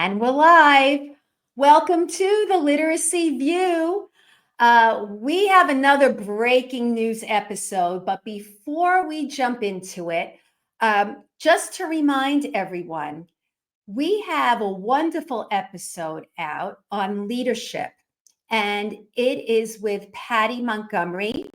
And we're live. Welcome to the Literacy View. We have another breaking news episode, but before we jump into it, just to remind everyone, we have a wonderful episode out on leadership, and it is with Patty Montgomery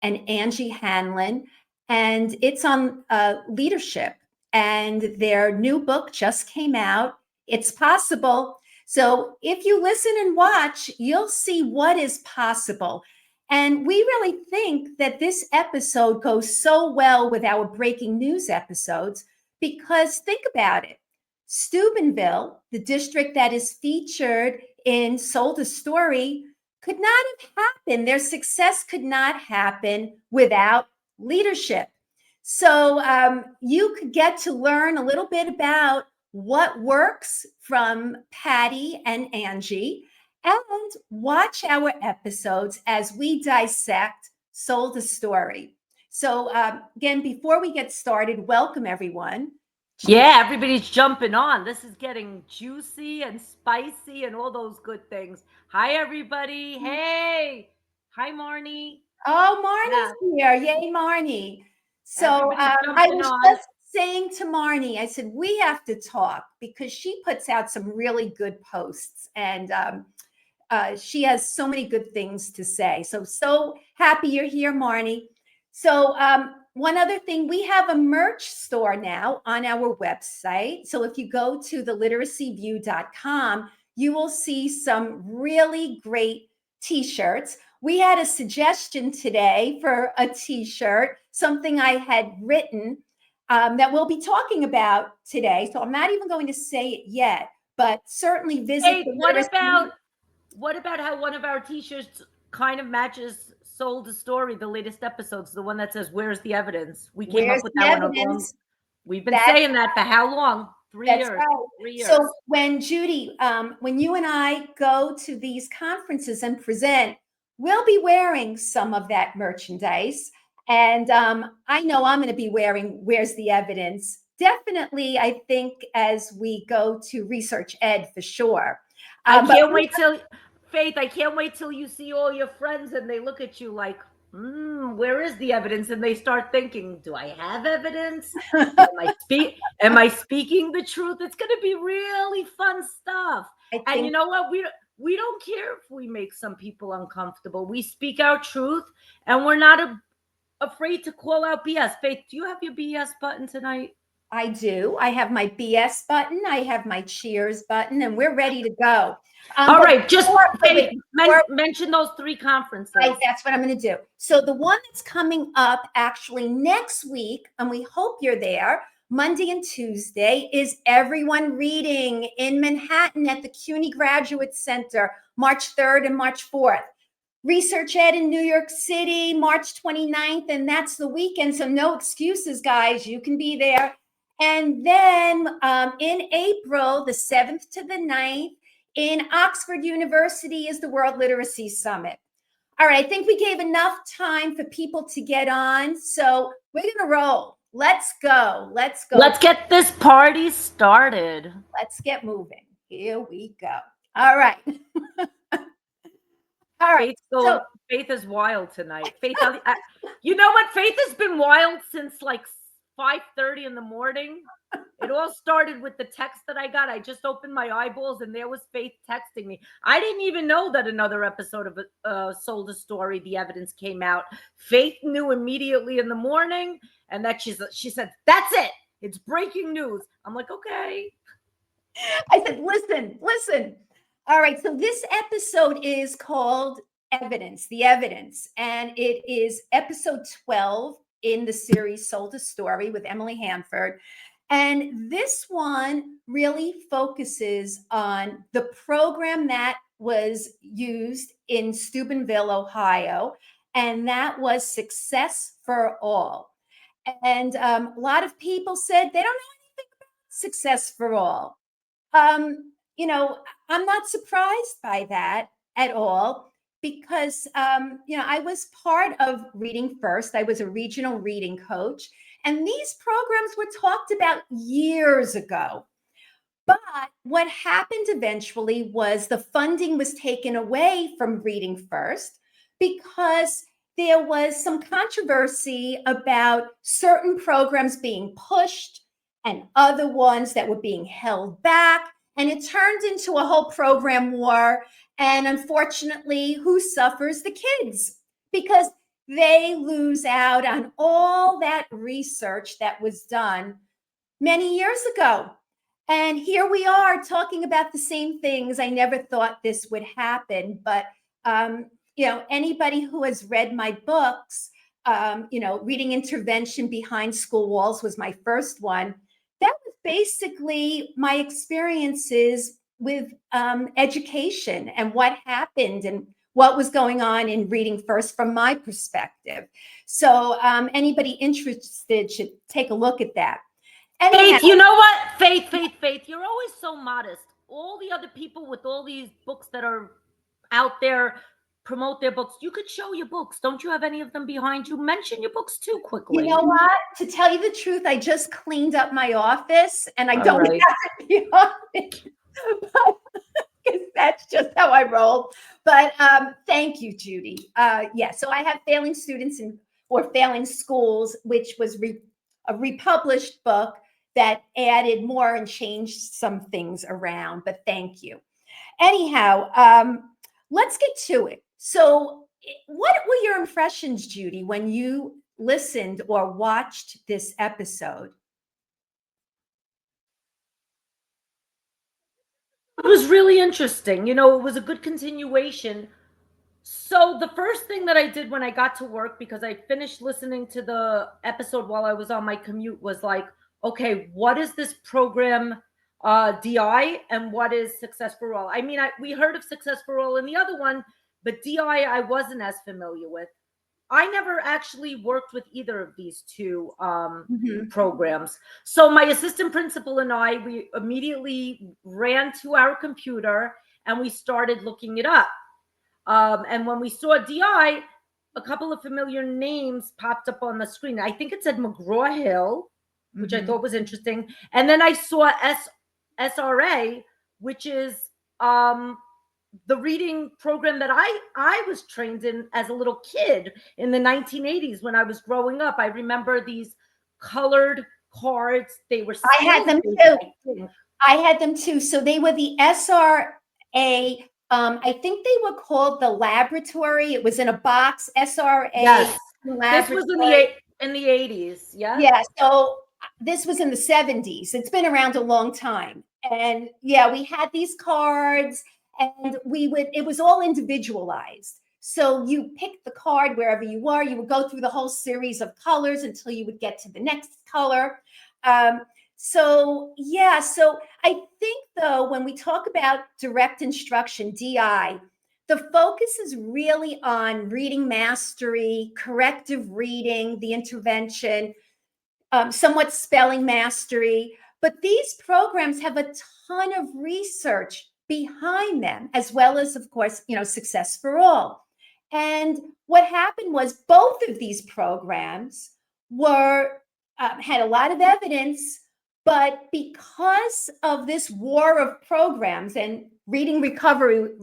and Angie Hanlon, and it's on leadership. And their new book just came out. It's possible. So if you listen and watch, you'll see what is possible. And we really think that this episode goes so well with our breaking news episodes because think about it. Steubenville, the district that is featured in Sold a Story, could not have happened. Their success could not happen without leadership. So you could get to learn a little bit about what works from Patty and Angie and watch our episodes as we dissect Sold a Story. So again, before we get started, welcome everyone. Yeah, everybody's jumping on. This is getting juicy and spicy and all those good things. Hi, everybody. Hey. Hi, Marnie. Oh, Marnie's here. Yay, Marnie. So Everybody's I jumping was on. just saying to Marnie, I said, we have to talk because she puts out some really good posts and she has so many good things to say. So happy you're here, Marnie. So one other thing, we have a merch store now on our website. So if you go to theliteracyview.com, you will see some really great t-shirts. We had a suggestion today for a t-shirt, something I had written that we'll be talking about today. So I'm not even going to say it yet, but certainly visit. Hey, what about how one of our t-shirts kind of matches Sold a Story, the latest episodes, the one that says, "Where's the evidence?" We came up with that one. We've been saying that for how long? 3 years. Right. 3 years. So when Judy, when you and I go to these conferences and present, we'll be wearing some of that merchandise. And I know I'm going to be wearing Where's the Evidence? Definitely, I think as we go to Research Ed for sure. I can't wait till, Faith, I can't wait till you see all your friends and they look at you like, where is the evidence? And they start thinking, do I have evidence? Am I speaking the truth? It's going to be really fun stuff. And you know what? We don't care if we make some people uncomfortable. We speak our truth and we're not afraid to call out BS. Faith, do you have your BS button tonight? I do. I have my BS button. I have my cheers button, and we're ready to go. All right. Just mention those 3 conferences. Right, that's what I'm going to do. So the one that's coming up actually next week, and we hope you're there, Monday and Tuesday, is Everyone Reading in Manhattan at the CUNY Graduate Center, March 3rd and March 4th. Research Ed in New York City, March 29th, and that's the weekend. So no excuses, guys. You can be there. And then in April, the 7th to the 9th, in Oxford University is the World Literacy Summit. All right, I think we gave enough time for people to get on. So we're going to roll. Let's go. Let's go. Let's get this party started. Let's get moving. Here we go. All right. All right. Faith is wild tonight. Faith, you know what? Faith has been wild since like 5:30 in the morning. It all started with the text that I got. I just opened my eyeballs and there was Faith texting me. I didn't even know that another episode of Sold a Story, The Evidence, came out. Faith knew immediately in the morning, and that she said, "That's it. It's breaking news." I'm like, okay. I said, listen. All right. So this episode is called Evidence, The Evidence, and it is episode 12 in the series Sold a Story with Emily Hanford. And this one really focuses on the program that was used in Steubenville, Ohio, and that was Success for All. And a lot of people said they don't know anything about Success for All. You know, I'm not surprised by that at all because, you know, I was part of Reading First. I was a regional reading coach. And these programs were talked about years ago. But what happened eventually was the funding was taken away from Reading First because there was some controversy about certain programs being pushed and other ones that were being held back. And it turned into a whole program war. And unfortunately, who suffers? The kids, because they lose out on all that research that was done many years ago. And here we are talking about the same things. I never thought this would happen, but anybody who has read my books, Reading Intervention Behind School Walls was my first one. That was basically my experiences with education and what happened and what was going on in Reading First from my perspective. So anybody interested should take a look at that. Faith, you know what? Faith, you're always so modest. All the other people with all these books that are out there promote their books. You could show your books. Don't you have any of them behind you? Mention your books too quickly. You know what? To tell you the truth, I just cleaned up my office and I don't have it behind because that's just how I roll. But thank you, Judy. So I have Failing Students or Failing Schools, which was a republished book that added more and changed some things around, but thank you. Anyhow, let's get to it. So what were your impressions, Judy, when you listened or watched this episode? It was really interesting. It was a good continuation. So the first thing that I did when I got to work, because I finished listening to the episode while I was on my commute, was like, okay, what is this program DI and what is Success for All? I mean, we heard of Success for All in the other one, but DI I wasn't as familiar with. I never actually worked with either of these two programs. So my assistant principal and I, we immediately ran to our computer and we started looking it up. And when we saw DI, a couple of familiar names popped up on the screen. I think it said McGraw-Hill, which I thought was interesting. And then I saw SRA, which is the reading program that I was trained in as a little kid in the 1980s when I was growing up. I remember these colored cards. They were I had them too. I had them too. So they were the SRA. I think they were called the laboratory. It was in a box, SRA. Yes. This was in the 80s. Yeah. Yeah. So this was in the 70s. It's been around a long time. And yeah, we had these cards and it was all individualized. So you picked the card wherever you were, you would go through the whole series of colors until you would get to the next color. So I think though, when we talk about direct instruction, DI, the focus is really on reading mastery, corrective reading, the intervention, somewhat spelling mastery. But these programs have a ton of research behind them, as well as, of course, Success for All. And what happened was both of these programs had a lot of evidence, but because of this war of programs, and Reading Recovery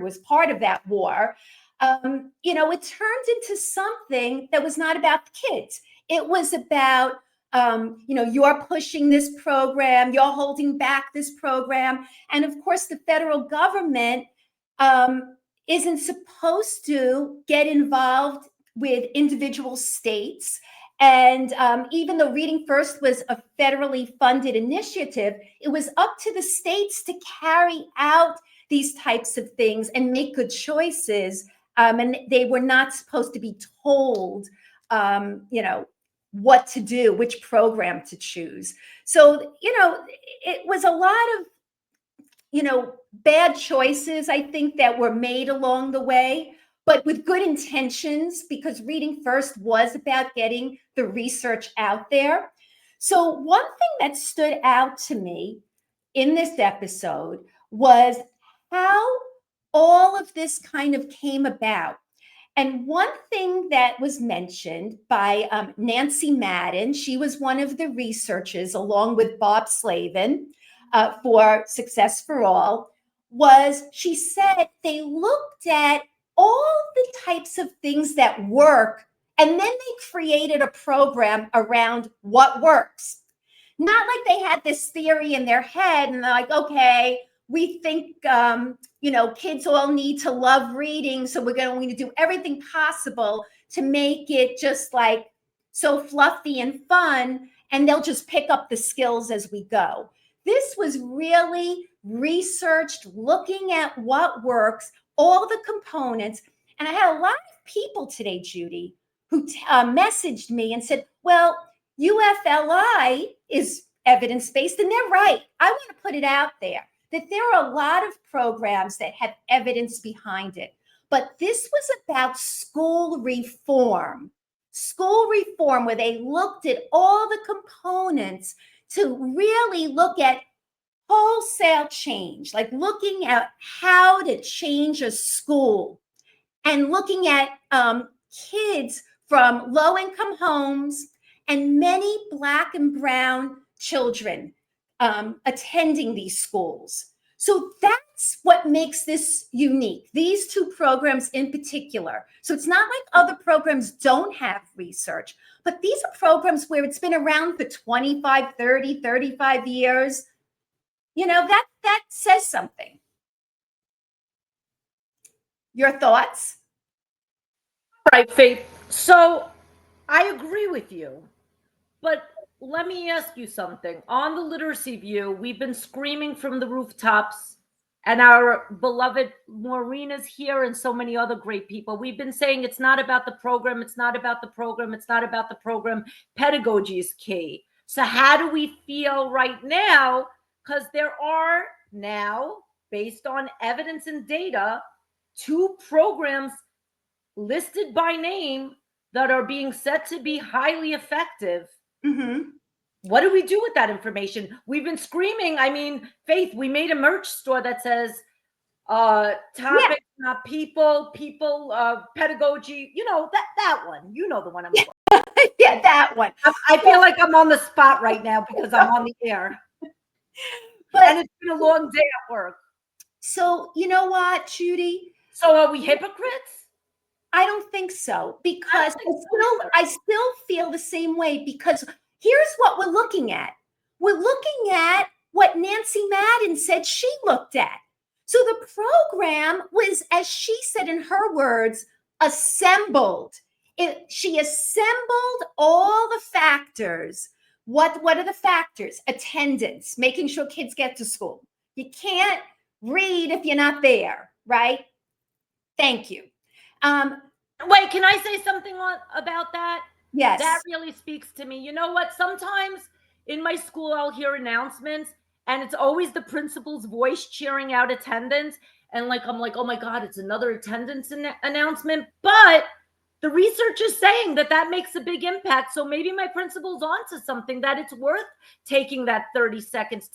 was part of that war, it turned into something that was not about the kids. It was about, you're pushing this program, you're holding back this program. And of course, the federal government isn't supposed to get involved with individual states. And even though Reading First was a federally funded initiative, it was up to the states to carry out these types of things and make good choices. And they were not supposed to be told, what to do, which program to choose. So, it was a lot of, bad choices, I think, that were made along the way, but with good intentions, because Reading First was about getting the research out there. So one thing that stood out to me in this episode was how all of this kind of came about. And one thing that was mentioned by Nancy Madden, she was one of the researchers along with Bob Slavin. for Success for All was she said they looked at all the types of things that work, and then they created a program around what works. Not like they had this theory in their head and they're like, okay, we think, kids all need to love reading. So we're going to do everything possible to make it just like so fluffy and fun. And they'll just pick up the skills as we go. This was really researched, looking at what works, all the components. And I had a lot of people today, Judy, who messaged me and said, well, UFLI is evidence-based, and they're right. I want to put it out there that there are a lot of programs that have evidence behind it. But this was about school reform where they looked at all the components to really look at wholesale change, like looking at how to change a school and looking at kids from low-income homes and many Black and brown children attending these schools. So that's what makes this unique, these two programs in particular. So it's not like other programs don't have research, but these are programs where it's been around for 25, 30, 35 years. That says something. Your thoughts? Right, Faith. So I agree with you, but let me ask you something. On the Literacy View, we've been screaming from the rooftops, and our beloved Maureen is here and so many other great people. We've been saying it's not about the program. It's not about the program. It's not about the program. Pedagogy is key. So how do we feel right now? Because there are now, based on evidence and data, 2 programs listed by name that are being said to be highly effective. Mm-hmm. What do we do with that information? We've been screaming. I mean, Faith, we made a merch store that says topic, not people, pedagogy. That one. You know the one I'm talking. Yeah, that one. I feel like I'm on the spot right now because I'm on the air. And it's been a long day at work. So you know what, Judy? So are we hypocrites? I don't think so, because I still feel the same way, because here's what we're looking at. We're looking at what Nancy Madden said she looked at. So the program was, as she said in her words, assembled. She assembled all the factors. What are the factors? Attendance, making sure kids get to school. You can't read if you're not there, right? Thank you. Wait, can I say something about that? Yes. That really speaks to me. You know what? Sometimes in my school, I'll hear announcements and it's always the principal's voice cheering out attendance. And I'm like, oh my God, it's another attendance announcement. But the research is saying that makes a big impact. So maybe my principal's onto something, that it's worth taking that 30 seconds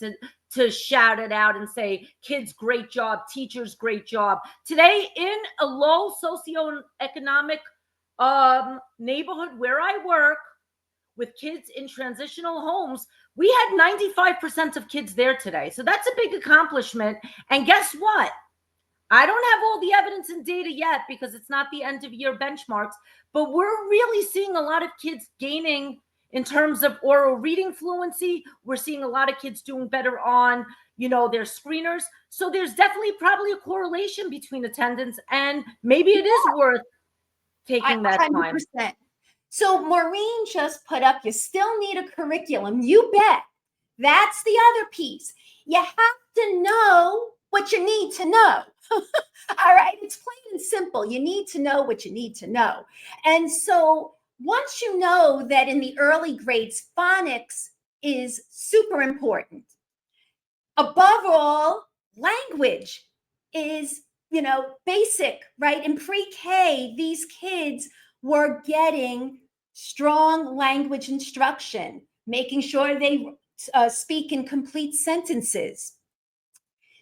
to shout it out and say, kids, great job, teachers, great job. Today, in a low socioeconomic neighborhood where I work with kids in transitional homes, we had 95% of kids there today. So that's a big accomplishment. And guess what? I don't have all the evidence and data yet because it's not the end of year benchmarks, but we're really seeing a lot of kids gaining in terms of oral reading fluency. We're seeing a lot of kids doing better on, their screeners. So there's definitely probably a correlation between attendance, and maybe it is worth taking that 100%. Time. So Maureen just put up, you still need a curriculum. You bet. That's the other piece. You have to know what you need to know. All right. It's plain and simple. You need to know what you need to know. And so once you know that in the early grades, phonics is super important. Above all, language is, basic, right? In pre-K, these kids were getting strong language instruction, making sure they speak in complete sentences.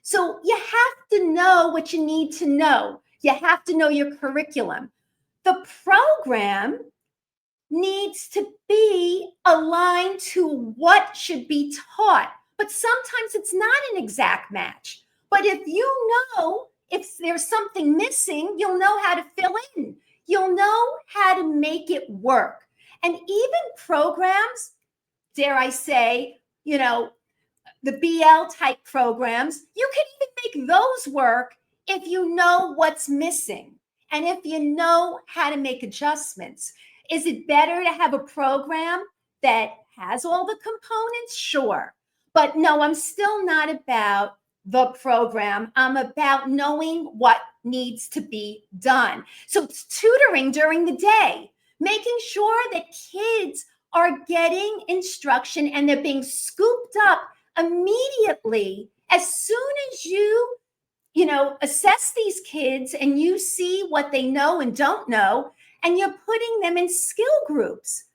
So you have to know what you need to know. You have to know your curriculum. The program needs to be aligned to what should be taught. but sometimes it's not an exact match. But if you know if there's something missing, you'll know how to fill in. You'll know how to make it work. And even programs, dare I say, the BL type programs, you can even make those work if you know what's missing and if you know how to make adjustments. Is it better to have a program that has all the components? Sure. But no, I'm still not about the program. I'm about knowing what needs to be done. So it's tutoring during the day, making sure that kids are getting instruction and they're being scooped up immediately as soon as you assess these kids and you see what they know and don't know, and you're putting them in skill groups.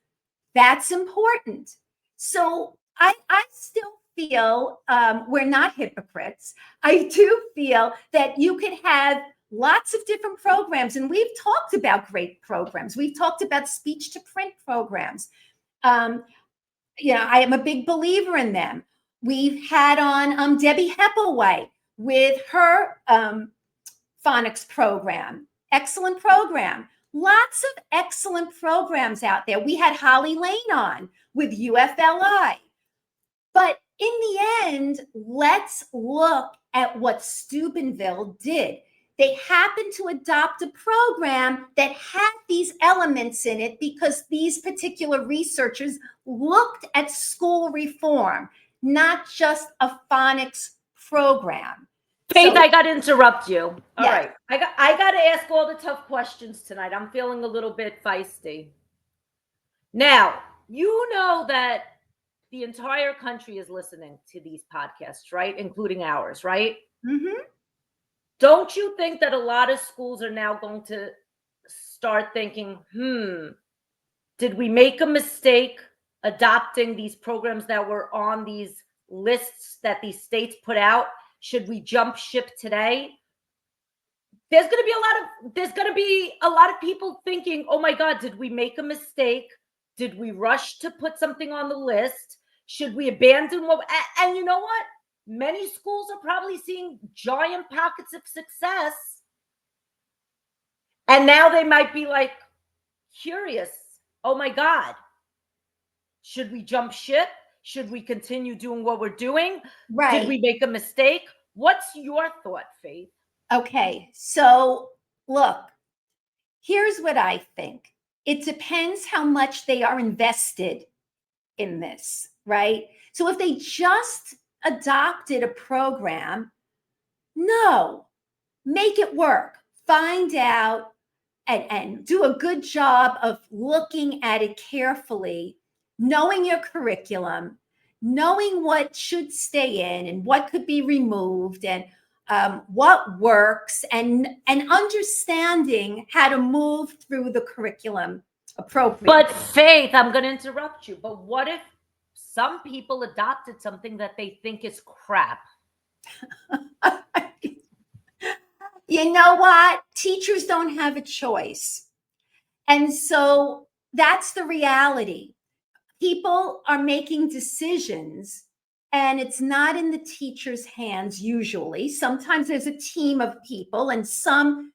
That's important. So I still feel we're not hypocrites. I do feel that you could have lots of different programs, and we've talked about great programs. We've talked about speech to print programs. I am a big believer in them. We've had on Debbie Hepplewhite with her phonics program. Excellent program. Lots of excellent programs out there. We had Holly Lane on with UFLI. But in the end, let's look at what Steubenville did. They happened to adopt a program that had these elements in it because these particular researchers looked at school reform, not just a phonics program. Faith, I got to interrupt you. All Yeah. right. I got to ask all the tough questions tonight. I'm feeling a little bit feisty. Now, you know that the entire country is listening to these podcasts, right? Including ours, right? Mm-hmm. Don't you think that a lot of schools are now going to start thinking, did we make a mistake adopting these programs that were on these lists that these states put out? Should we jump ship today? There's going to be a lot of people thinking, oh my God, did we make a mistake? Did we rush to put something on the list? Should we abandon what? And you know what? Many schools are probably seeing giant pockets of success. And now they might be like curious. Oh my God. Should we jump ship? Should we continue doing what we're doing? Right. Did we make a mistake? What's your thought, Faith? Okay. So look, here's what I think. It depends how much they are invested in this, right? So if they just adopted a program, no, make it work. Find out and do a good job of looking at it carefully, knowing your curriculum, knowing what should stay in and what could be removed and what works, and understanding how to move through the curriculum appropriately. But Faith, I'm going to interrupt you. But what if some people adopted something that they think is crap? You know what? Teachers don't have a choice. And so that's the reality. People are making decisions, and it's not in the teacher's hands usually. Sometimes there's a team of people, and some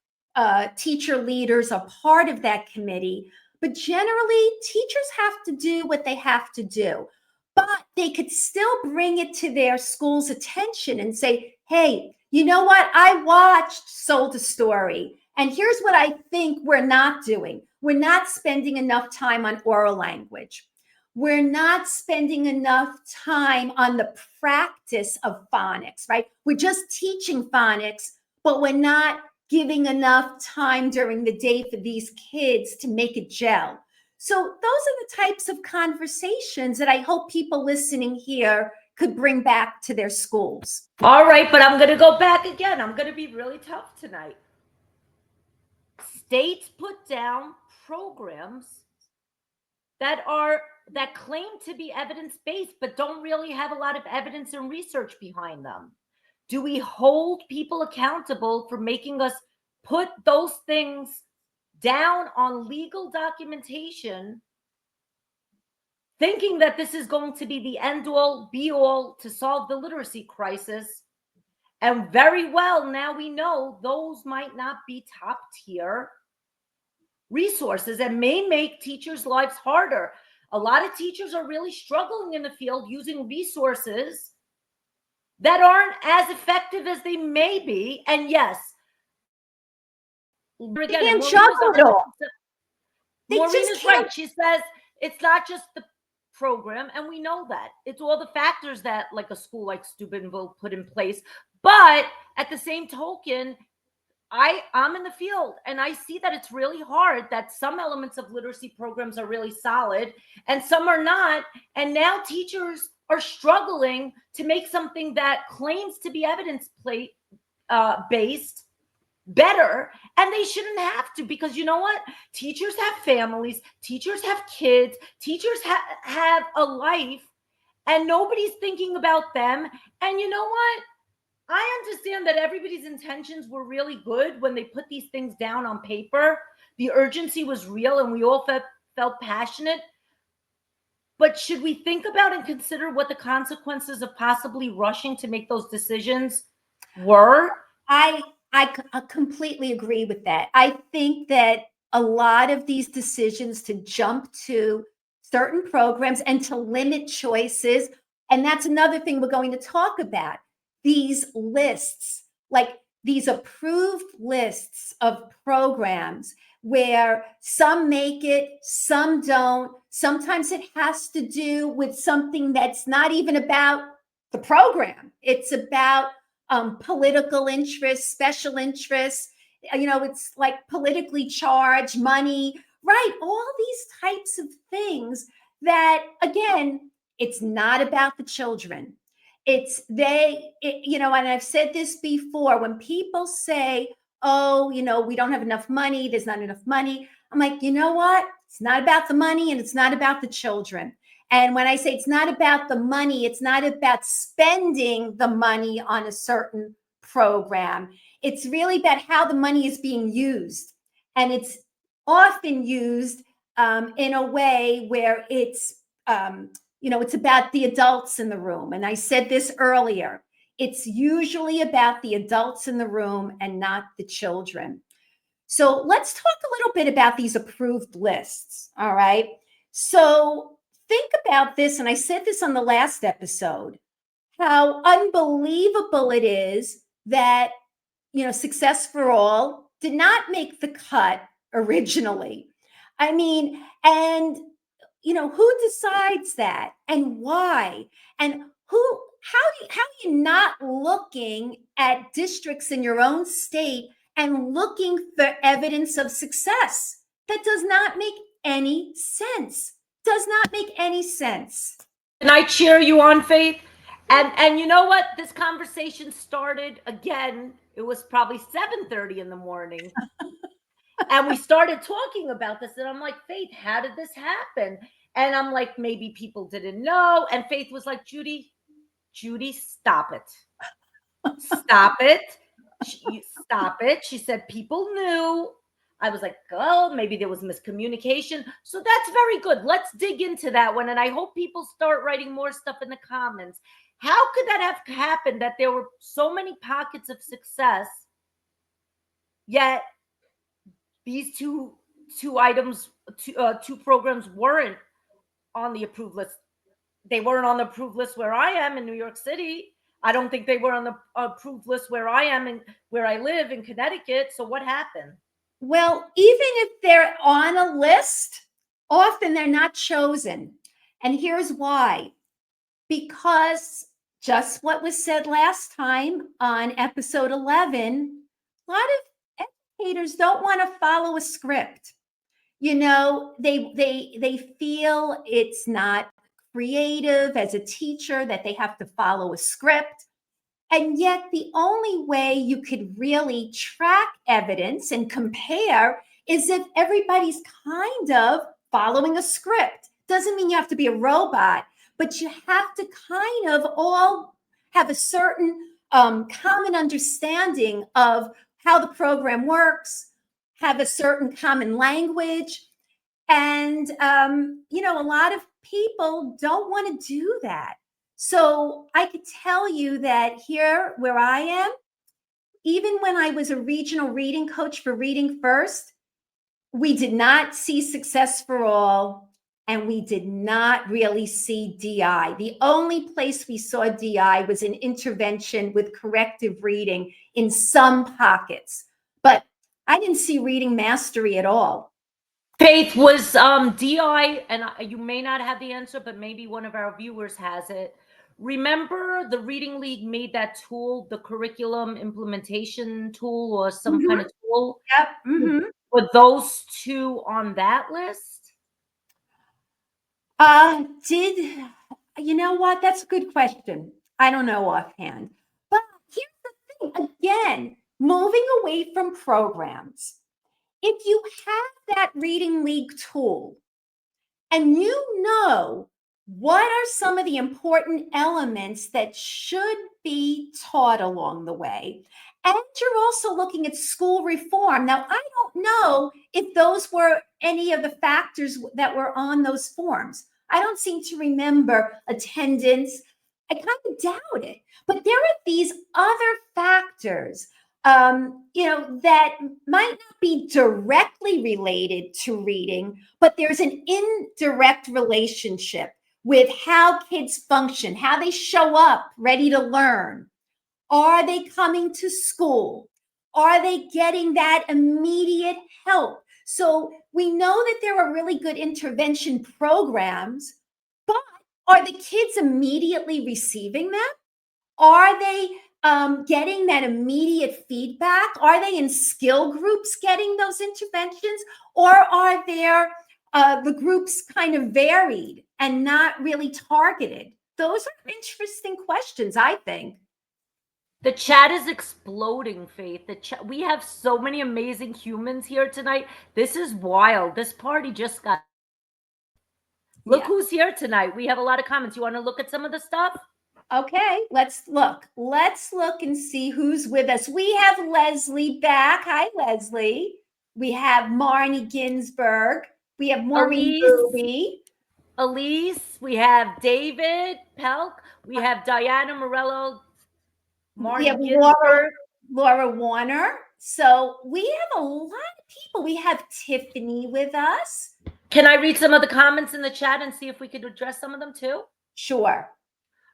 teacher leaders are part of that committee. But generally, teachers have to do what they have to do. But they could still bring it to their school's attention and say, hey, you know what? I watched Sold a Story, and here's what I think we're not doing. We're not spending enough time on oral language. We're not spending enough time on the practice of phonics, right? We're just teaching phonics, but we're not giving enough time during the day for these kids to make it gel. So those are the types of conversations that I hope people listening here could bring back to their schools. All right, but I'm going to go back again. I'm going to be really tough tonight. States put down programs that claim to be evidence-based, but don't really have a lot of evidence and research behind them. Do we hold people accountable for making us put those things down on legal documentation thinking that this is going to be the end all be all to solve the literacy crisis. And very well, now we know those might not be top tier resources and may make teachers' lives harder. A lot of teachers are really struggling in the field using resources that aren't as effective as they may be. And yes, They can't juggle it all. Maureen is right. She says it's not just the program, and we know that. It's all the factors that like a school like Steubenville put in place. But at the same token, I'm in the field and I see that it's really hard, that some elements of literacy programs are really solid and some are not. And now teachers are struggling to make something that claims to be evidence-based better. And they shouldn't have to, because you know what? Teachers have families, teachers have kids, teachers have a life, and nobody's thinking about them. And you know what? I understand that everybody's intentions were really good when they put these things down on paper. The urgency was real and we all felt passionate. But should we think about and consider what the consequences of possibly rushing to make those decisions were? I completely agree with that. I think that a lot of these decisions to jump to certain programs and to limit choices, and that's another thing we're going to talk about. These lists, like these approved lists of programs where some make it, some don't. Sometimes it has to do with something that's not even about the program. It's about political interests, special interests. It's like politically charged money, right? All these types of things that, again, it's not about the children. And I've said this before, when people say, oh, we don't have enough money, there's not enough money. I'm like, you know what? It's not about the money and it's not about the children. And when I say it's not about the money, it's not about spending the money on a certain program. It's really about how the money is being used. And it's often used in a way where it's about the adults in the room. And I said this earlier, it's usually about the adults in the room and not the children. So let's talk a little bit about these approved lists. All right. So think about this. And I said this on the last episode, how unbelievable it is that, Success for All did not make the cut originally. I mean, and who decides that and why? And how are you not looking at districts in your own state and looking for evidence of success? That does not make any sense. Does not make any sense. And I cheer you on, Faith. And you know what? This conversation started again. It was probably 7:30 in the morning. And we started talking about this. And I'm like, Faith, how did this happen? And I'm like, maybe people didn't know. And Faith was like, Judy, stop it. Stop it. Stop it. She said, people knew. I was like, oh, maybe there was miscommunication. So that's very good. Let's dig into that one. And I hope people start writing more stuff in the comments. How could that have happened, that there were so many pockets of success, yet these two programs weren't on the approved list? They weren't on the approved list where I am in New York City. I don't think they were on the approved list where I am and where I live in Connecticut. So what happened? Well, even if they're on a list, often they're not chosen. And here's why. Because just what was said last time on episode 11, a lot of educators don't want to follow a script. They feel it's not creative as a teacher, that they have to follow a script. And yet the only way you could really track evidence and compare is if everybody's kind of following a script. Doesn't mean you have to be a robot, but you have to kind of all have a certain common understanding of how the program works, have a certain common language. And, a lot of people don't want to do that. So I could tell you that here where I am, even when I was a regional reading coach for Reading First, we did not see Success for All, and we did not really see DI. The only place we saw DI was in intervention with corrective reading in some pockets, but I didn't see reading mastery at all. Faith, was DI, and you may not have the answer, but maybe one of our viewers has it. Remember the Reading League made that tool, the curriculum implementation tool or some kind of tool? Yep. Mm-hmm. Were those two on that list? You know what? That's a good question. I don't know offhand. But here's the thing, again, moving away from programs. If you have that Reading League tool and you know what are some of the important elements that should be taught along the way, and you're also looking at school reform. Now, I don't know if those were any of the factors that were on those forms. I don't seem to remember attendance. I kind of doubt it. But there are these other factors, that might not be directly related to reading, but there's an indirect relationship with how kids function, how they show up ready to learn. Are they coming to school? Are they getting that immediate help? So we know that there are really good intervention programs, but are the kids immediately receiving them? Are they getting that immediate feedback? Are they in skill groups getting those interventions? Or are the groups kind of varied and not really targeted? Those are interesting questions, I think. The chat is exploding, Faith. We have so many amazing humans here tonight. This is wild. This party just got. Look who's here tonight. We have a lot of comments. You want to look at some of the stuff? Okay, let's look. Let's look and see who's with us. We have Leslie back. Hi, Leslie. We have Marnie Ginsburg. We have Maureen Booby. Elise. We have David Pelk. We have Diana Morello. We have Laura Warner. So we have a lot of people. We have Tiffany with us. Can I read some of the comments in the chat and see if we could address some of them too? Sure.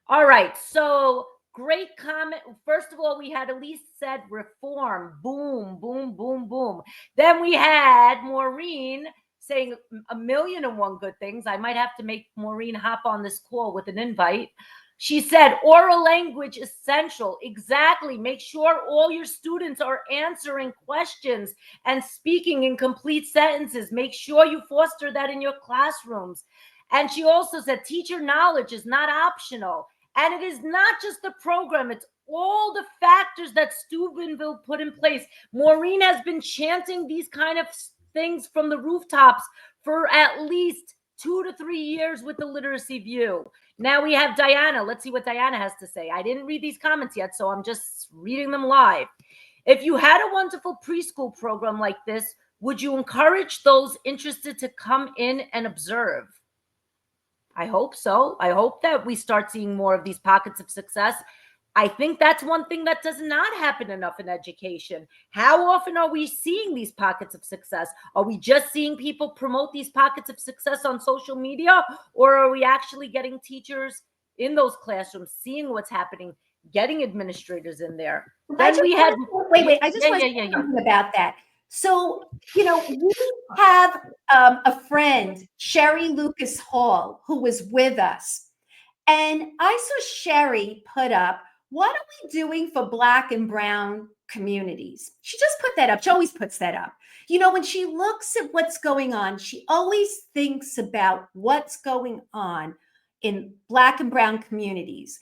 All right. So great comment. First of all, we had Elise said reform. Boom, boom, boom, boom. Then we had Maureen saying 1,000,001 good things. I might have to make Maureen hop on this call with an invite. She said oral language essential. Exactly. Make sure all your students are answering questions and speaking in complete sentences. Make sure you foster that in your classrooms. And she also said teacher knowledge is not optional. And it is not just the program. It's all the factors that Steubenville put in place. Maureen has been chanting these kind of things from the rooftops for at least 2 to 3 years with the Literacy View. Now we have Diana. Let's see what Diana has to say. I didn't read these comments yet, so I'm just reading them live. If you had a wonderful preschool program like this, would you encourage those interested to come in and observe? I hope so. I hope that we start seeing more of these pockets of success. I think that's one thing that does not happen enough in education. How often are we seeing these pockets of success? Are we just seeing people promote these pockets of success on social media? Or are we actually getting teachers in those classrooms, seeing what's happening, getting administrators in there? Wait. I just want to say something about that. So, we have a friend, Sherry Lucas Hall, who was with us. And I saw Sherry put up, what are we doing for Black and Brown communities? She just put that up. She always puts that up. When she looks at what's going on, she always thinks about what's going on in Black and Brown communities.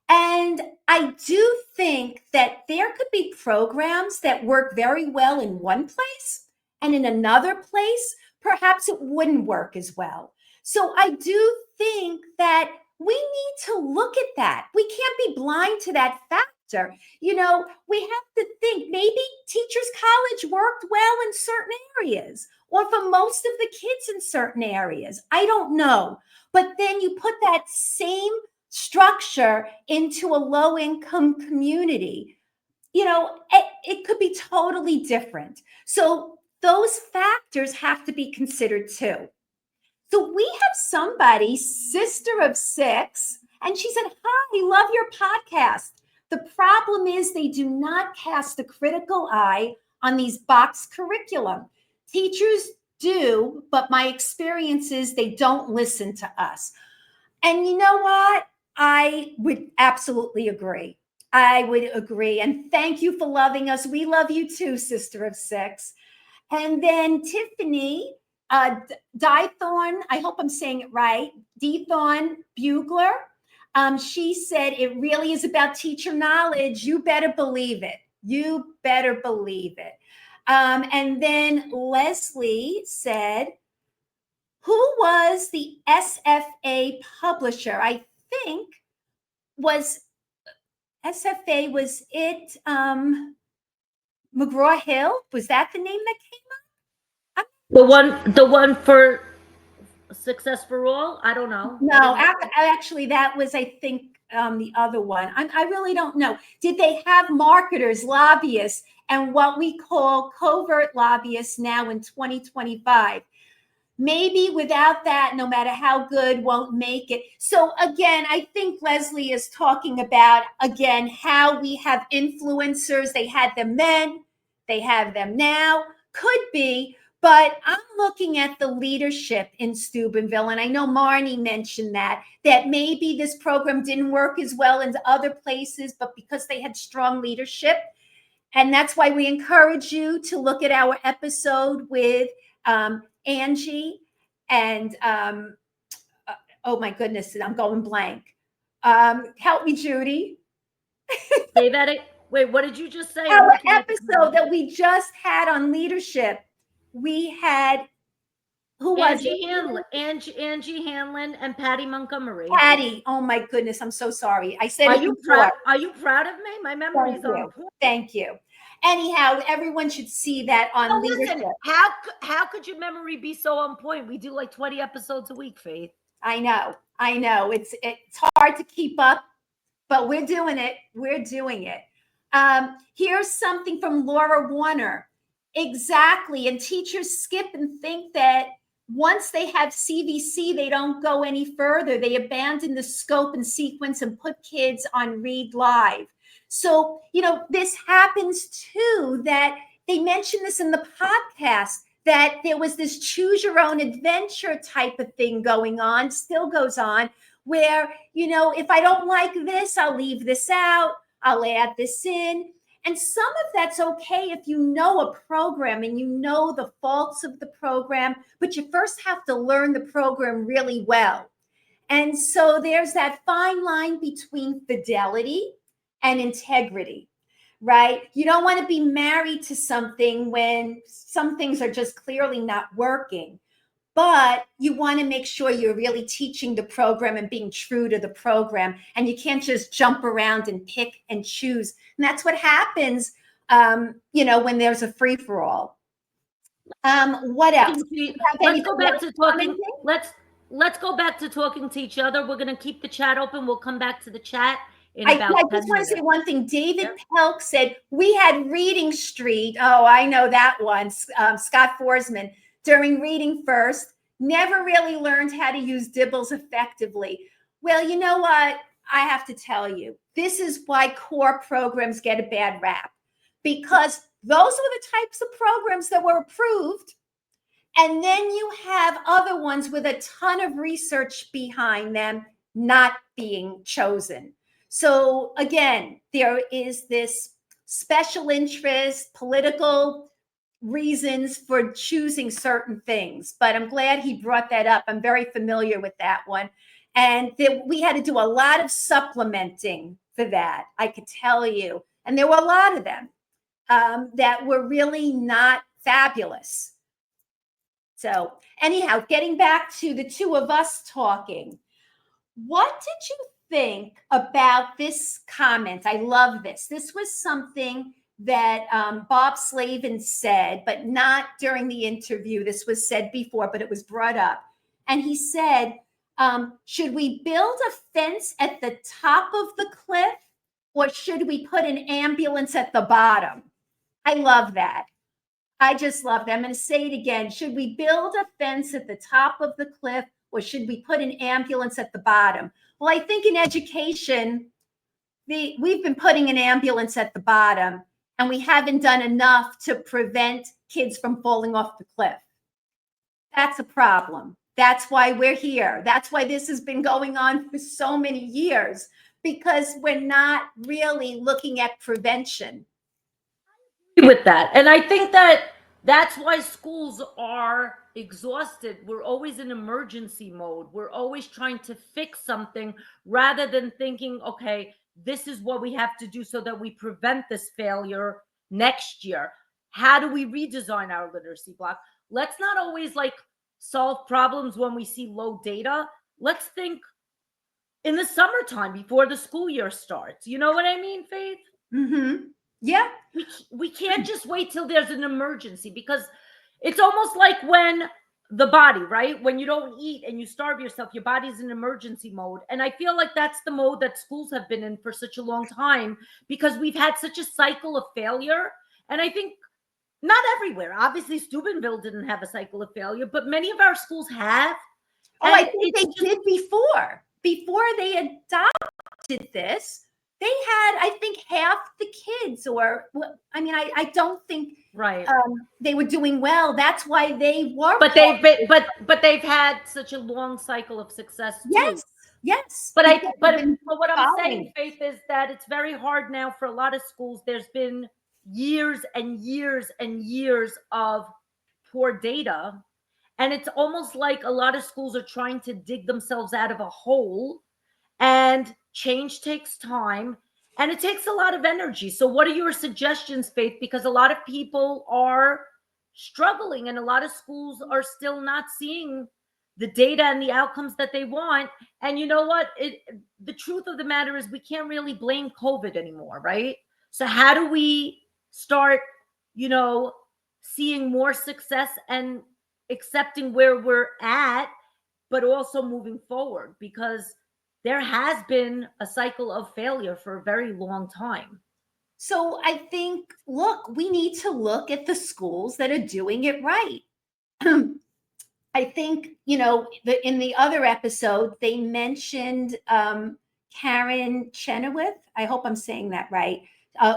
And I do think that there could be programs that work very well in one place, and in another place, perhaps it wouldn't work as well. So I do think that we need to look at that. We can't be blind to that factor. We have to think maybe Teachers College worked well in certain areas, or for most of the kids in certain areas. I don't know. But then you put that same structure into a low income community, it could be totally different. So those factors have to be considered too. So we have somebody, sister of six, and she said, "Hi, love your podcast. The problem is they do not cast a critical eye on these box curriculum. Teachers do, but my experience is they don't listen to us." And you know what? I would absolutely agree. I would agree. And thank you for loving us. We love you too, sister of six. And then Tiffany Dythorn, I hope I'm saying it right, Dythorn Bugler. She said it really is about teacher knowledge. You better believe it. You better believe it. And then Leslie said, who was the SFA publisher? I think was SFA, was it McGraw-Hill? Was that the name that came up? The one for Success for All? I don't know. No, actually, that was, I think, the other one. I really don't know. Did they have marketers, lobbyists, and what we call covert lobbyists now in 2025? Maybe without that, no matter how good, won't make it. So again, I think Leslie is talking about, again, how we have influencers. They had them then, they have them now, could be, but I'm looking at the leadership in Steubenville. And I know Marnie mentioned that maybe this program didn't work as well in other places, but because they had strong leadership. And that's why we encourage you to look at our episode with Angie and oh my goodness, I'm going blank. Help me, Judy. Say that. Wait, what did you just say? Our episode that we just had on leadership, we had, who was Angie Hanlon, Angie Hanlon, and Patty Montgomery. Patty. Oh my goodness, I'm so sorry. I said, are you proud of me? My memory is on point. Thank you. Anyhow, everyone should see that on leadership. Listen, how could your memory be so on point? We do like 20 episodes a week, Faith. I know. It's hard to keep up, but we're doing it. We're doing it. Here's something from Laura Warner. Exactly. And teachers skip and think that once they have CVC, they don't go any further. They abandon the scope and sequence and put kids on Read Live. So, this happens too, that they mentioned this in the podcast, that there was this choose your own adventure type of thing going on, still goes on, where, if I don't like this, I'll leave this out, I'll add this in. And some of that's okay if you know a program and you know the faults of the program, but you first have to learn the program really well. And so there's that fine line between fidelity and integrity, right? You don't want to be married to something when some things are just clearly not working, but you want to make sure you're really teaching the program and being true to the program. And you can't just jump around and pick and choose. And that's what happens, when there's a free for all. What else? Let's go back to talking. Let's go back to talking to each other. We're going to keep the chat open. We'll come back to the chat. I just want to say one thing. David Pelk said, we had Reading Street. Oh, I know that one. Scott Forsman, during Reading First, never really learned how to use Dibbles effectively. Well, you know what? I have to tell you, this is why core programs get a bad rap, because those were the types of programs that were approved. And then you have other ones with a ton of research behind them not being chosen. So again, there is this special interest, political reasons for choosing certain things. But I'm glad he brought that up. I'm very familiar with that one. And we had to do a lot of supplementing for that, I could tell you. And there were a lot of them that were really not fabulous. So anyhow, getting back to the two of us talking, what did you think about this comment? I love this. This was something that Bob Slavin said, but not during the interview. This was said before, but it was brought up. And he said, should we build a fence at the top of the cliff, or should we put an ambulance at the bottom? I love that. I just love that. I'm going to say it again. Should we build a fence at the top of the cliff, or should we put an ambulance at the bottom? Well, I think in education, we've been putting an ambulance at the bottom, and we haven't done enough to prevent kids from falling off the cliff. That's a problem. That's why we're here. That's why this has been going on for so many years, because we're not really looking at prevention. With that. And I think that's why schools are exhausted. We're always in emergency mode. We're always trying to fix something rather than thinking, okay, this is what we have to do so that we prevent this failure next year. How do we redesign our literacy block? Let's not always like solve problems when we see low data. Let's think in the summertime before the school year starts. You know what I mean, Faith? Mm-hmm. Yeah. We can't just wait till there's an emergency, because it's almost like when the body, right? When you don't eat and you starve yourself, your body's in emergency mode. And I feel like that's the mode that schools have been in for such a long time, because we've had such a cycle of failure. And I think not everywhere. Obviously, Steubenville didn't have a cycle of failure, but many of our schools have. Oh, I think they did before. Before they adopted this, they had, I think, half the kids, or I mean, I don't think right. They were doing well. That's why they were. But they've had such a long cycle of success too. Yes, yes. But what I'm saying, Faith, is that it's very hard now for a lot of schools. There's been years and years and years of poor data, and it's almost like a lot of schools are trying to dig themselves out of a hole. And change takes time, and it takes a lot of energy. So what are your suggestions, Faith? Because a lot of people are struggling, and a lot of schools are still not seeing the data and the outcomes that they want. And you know what? The truth of the matter is we can't really blame COVID anymore, right? So how do we start, seeing more success and accepting where we're at, but also moving forward? Because there has been a cycle of failure for a very long time. So I think, look, we need to look at the schools that are doing it right. I think, in the other episode, they mentioned Karen Chenoweth. I hope I'm saying that right.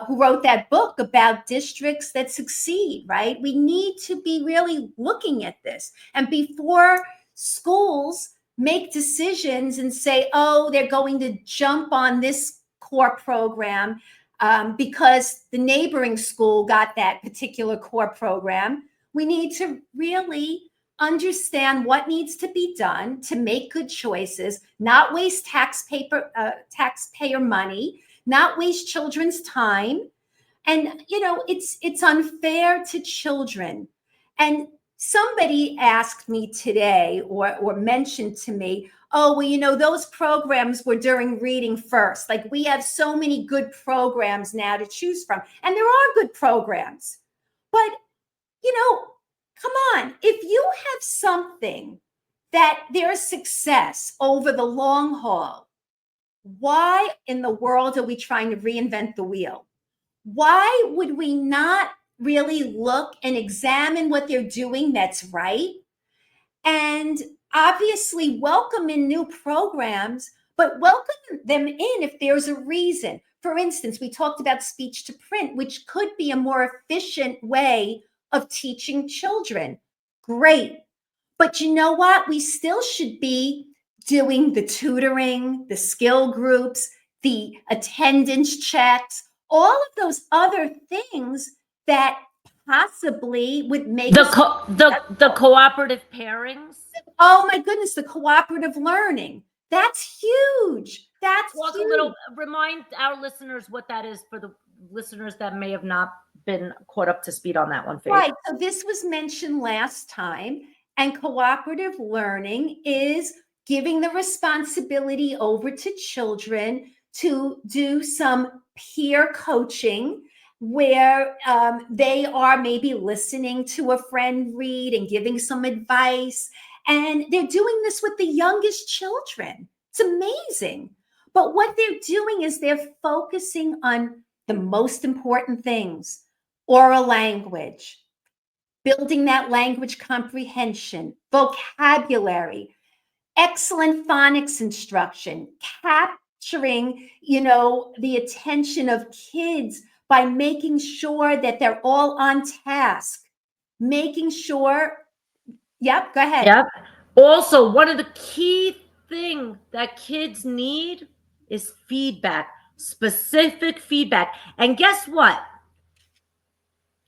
Who wrote that book about districts that succeed, right? We need to be really looking at this. And before schools make decisions and say, oh, they're going to jump on this core program because the neighboring school got that particular core program, we need to really understand what needs to be done to make good choices, not waste taxpayer money, not waste children's time. And, it's unfair to children. And somebody asked me today or mentioned to me, oh, well, those programs were during Reading First. Like, we have so many good programs now to choose from. And there are good programs. But, come on, if you have something that there's success over the long haul, why in the world are we trying to reinvent the wheel? Why would we not really look and examine what they're doing that's right? And obviously welcome in new programs, but welcome them in if there's a reason. For instance, we talked about speech to print, which could be a more efficient way of teaching children. Great. But you know what? We still should be doing the tutoring, the skill groups, the attendance checks, all of those other things that possibly would make the cooperative pairings. Oh my goodness, the cooperative learning. That's huge. That's huge. Remind our listeners what that is for the listeners that may have not been caught up to speed on that one, Faith. Right. So this was mentioned last time, and cooperative learning is giving the responsibility over to children to do some peer coaching where they are maybe listening to a friend read and giving some advice. And they're doing this with the youngest children. It's amazing. But what they're doing is they're focusing on the most important things: oral language, building that language comprehension, vocabulary, excellent phonics instruction, capturing, the attention of kids by making sure that they're all on task, making sure. Yep, go ahead. Yep. Also, one of the key things that kids need is feedback, specific feedback. And guess what?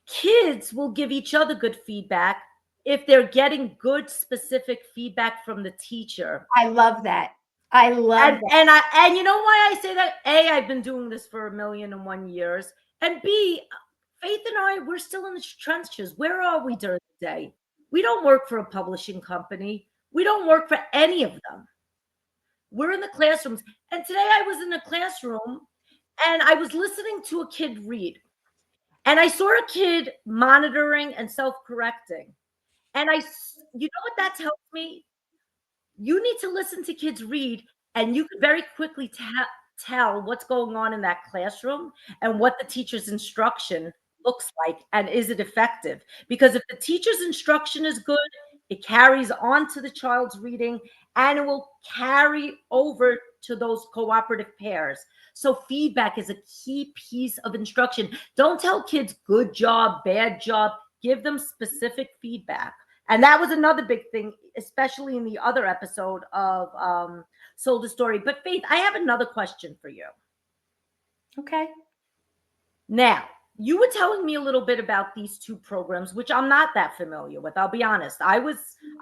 Kids will give each other good feedback if they're getting good, specific feedback from the teacher. I love that. I love that. And you know why I say that? A, I've been doing this for 1,000,001 years. And B, Faith and I, we're still in the trenches. Where are we during the day? We don't work for a publishing company. We don't work for any of them. We're in the classrooms. And today I was in a classroom and I was listening to a kid read. And I saw a kid monitoring and self-correcting. And you know what that tells me? You need to listen to kids read, and you can very quickly tell what's going on in that classroom and what the teacher's instruction looks like, and is it effective? Because if the teacher's instruction is good, it carries on to the child's reading, and it will carry over to those cooperative pairs. So feedback is a key piece of instruction. Don't tell kids good job, bad job. Give them specific feedback. And that was another big thing, especially in the other episode of Sold a Story. But Faith, I have another question for you. Okay. Now, you were telling me a little bit about these two programs, which I'm not that familiar with. I'll be honest. I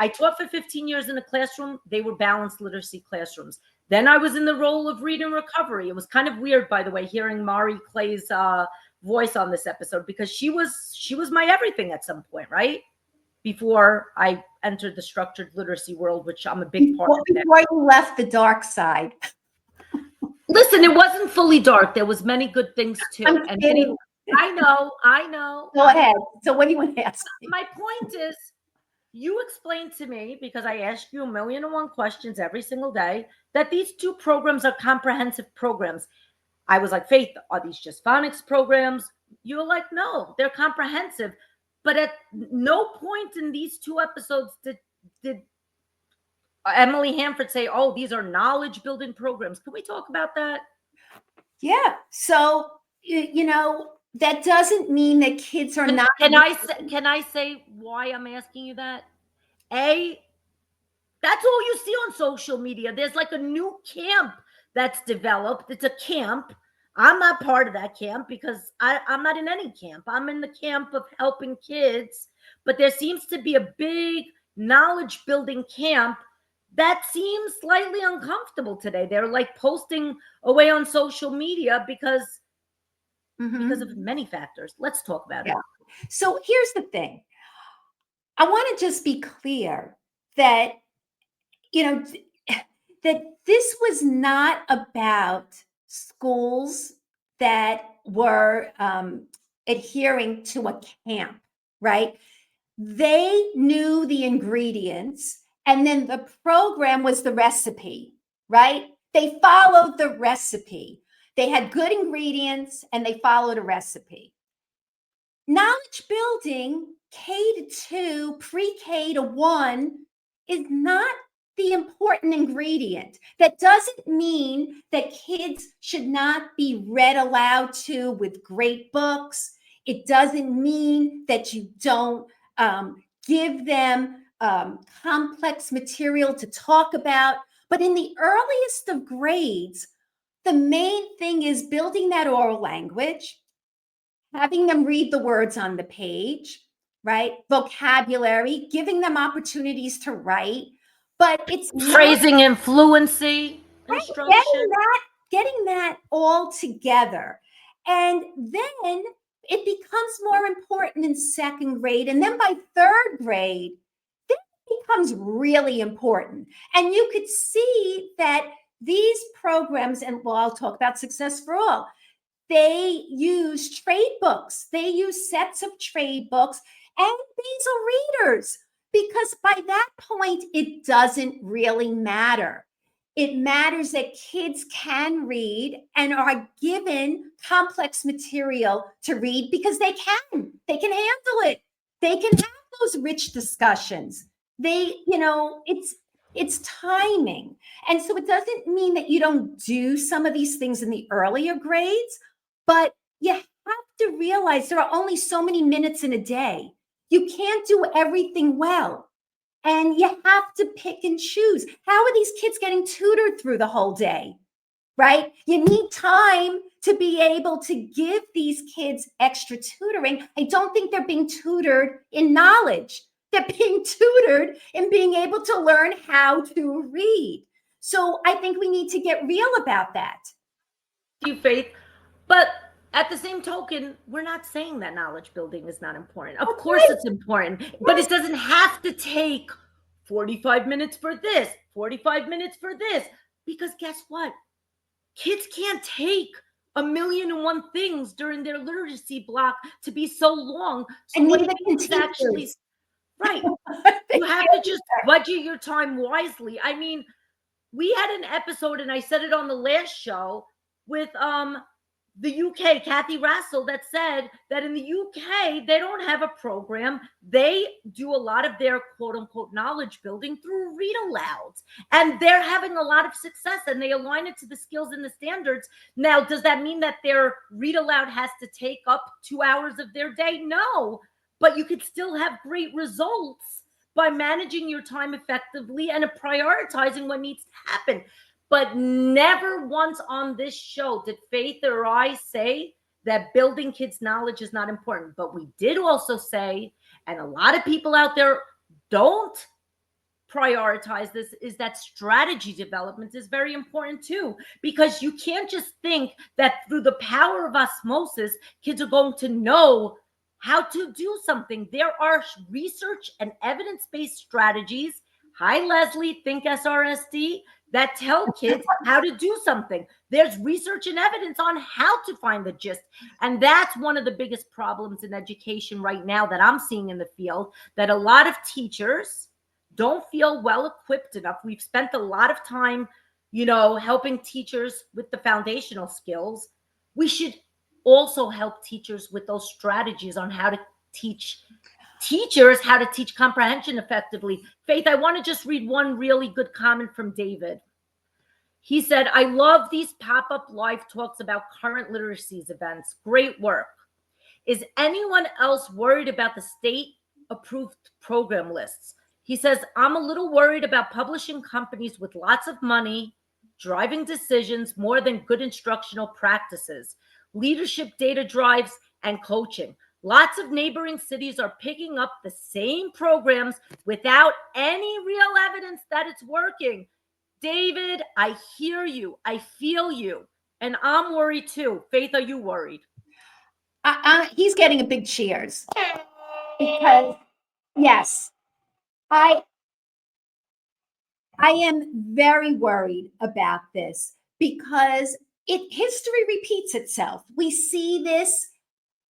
taught for 15 years in a classroom. They were balanced literacy classrooms. Then I was in the role of read and recovery. It was kind of weird, by the way, hearing Mari Clay's voice on this episode, because she was my everything at some point, right? Before I entered the structured literacy world, which I'm a big part of. Before you left the dark side. Listen, it wasn't fully dark. There was many good things too. I'm kidding. I know. Go ahead. So what do you want to ask me? My point is, you explained to me, because I ask you 1,000,001 questions every single day, that these two programs are comprehensive programs. I was like, Faith, are these just phonics programs? You were like, no, they're comprehensive. But at no point in these two episodes did Emily Hanford say, oh, these are knowledge building programs. Can we talk about that? Yeah. So, that doesn't mean that kids are not. Can I say why I'm asking you that? A, that's all you see on social media. There's like a new camp that's developed. It's a camp. I'm not part of that camp because I'm not in any camp. I'm in the camp of helping kids. But there seems to be a big knowledge building camp that seems slightly uncomfortable today. They're like posting away on social media because of many factors. Let's talk about it. So here's the thing. I want to just be clear that, that this was not about schools that were adhering to a camp, right? They knew the ingredients, and then the program was the recipe, right? They followed the recipe. They had good ingredients and they followed a recipe. Knowledge building, K-2, pre-K to 1, is not the important ingredient. That doesn't mean that kids should not be read aloud to with great books. It doesn't mean that you don't give them complex material to talk about. But in the earliest of grades, the main thing is building that oral language, having them read the words on the page, right? Vocabulary, giving them opportunities to write. But it's phrasing and fluency, instruction. Getting that all together. And then it becomes more important in second grade. And then by third grade, then it becomes really important. And you could see that these programs, and I'll talk about Success for All, they use trade books. They use sets of trade books and basal readers, because by that point, it doesn't really matter. It matters that kids can read and are given complex material to read because they can. They can handle it. They can have those rich discussions. It's timing. And so it doesn't mean that you don't do some of these things in the earlier grades, but you have to realize there are only so many minutes in a day. You can't do everything well. And you have to pick and choose. How are these kids getting tutored through the whole day? Right? You need time to be able to give these kids extra tutoring. I don't think they're being tutored in knowledge. They're being tutored in being able to learn how to read. So I think we need to get real about that. You, Faith. But at the same token, we're not saying that knowledge building is not important. Of course it's important, but it doesn't have to take 45 minutes for this, 45 minutes for this, because guess what? Kids can't take 1,000,001 things during their literacy block to be so long. So And what neither can is actually teachers. right? You have to just budget your time wisely. I mean, we had an episode, and I said it on the last show, with the UK, Kathy Rassel, that said that in the UK, they don't have a program. They do a lot of their quote unquote knowledge building through read alouds. And they're having a lot of success, and they align it to the skills and the standards. Now, does that mean that their read aloud has to take up 2 hours of their day? No, but you could still have great results by managing your time effectively and prioritizing what needs to happen. But never once on this show did Faith or I say that building kids' knowledge is not important. But we did also say, and a lot of people out there don't prioritize this, is that strategy development is very important too. Because you can't just think that through the power of osmosis, kids are going to know how to do something. There are research and evidence-based strategies. Hi, Leslie, think SRSD, that tell kids how to do something. There's research and evidence on how to find the gist. And that's one of the biggest problems in education right now that I'm seeing in the field, that a lot of teachers don't feel well equipped enough. We've spent a lot of time, helping teachers with the foundational skills. We should also help teachers with those strategies on how to teach teachers how to teach comprehension effectively. Faith, I want to just read one really good comment from David. He said, I love these pop-up live talks about current literacies events. Great work. Is anyone else worried about the state-approved program lists? He says, I'm a little worried about publishing companies with lots of money driving decisions more than good instructional practices, leadership data drives, and coaching. Lots of neighboring cities are picking up the same programs without any real evidence that it's working. David, I hear you. I feel you. And I'm worried too. Faith, are you worried? He's getting a big cheers. Because, yes, I am very worried about this, because history repeats itself. We see this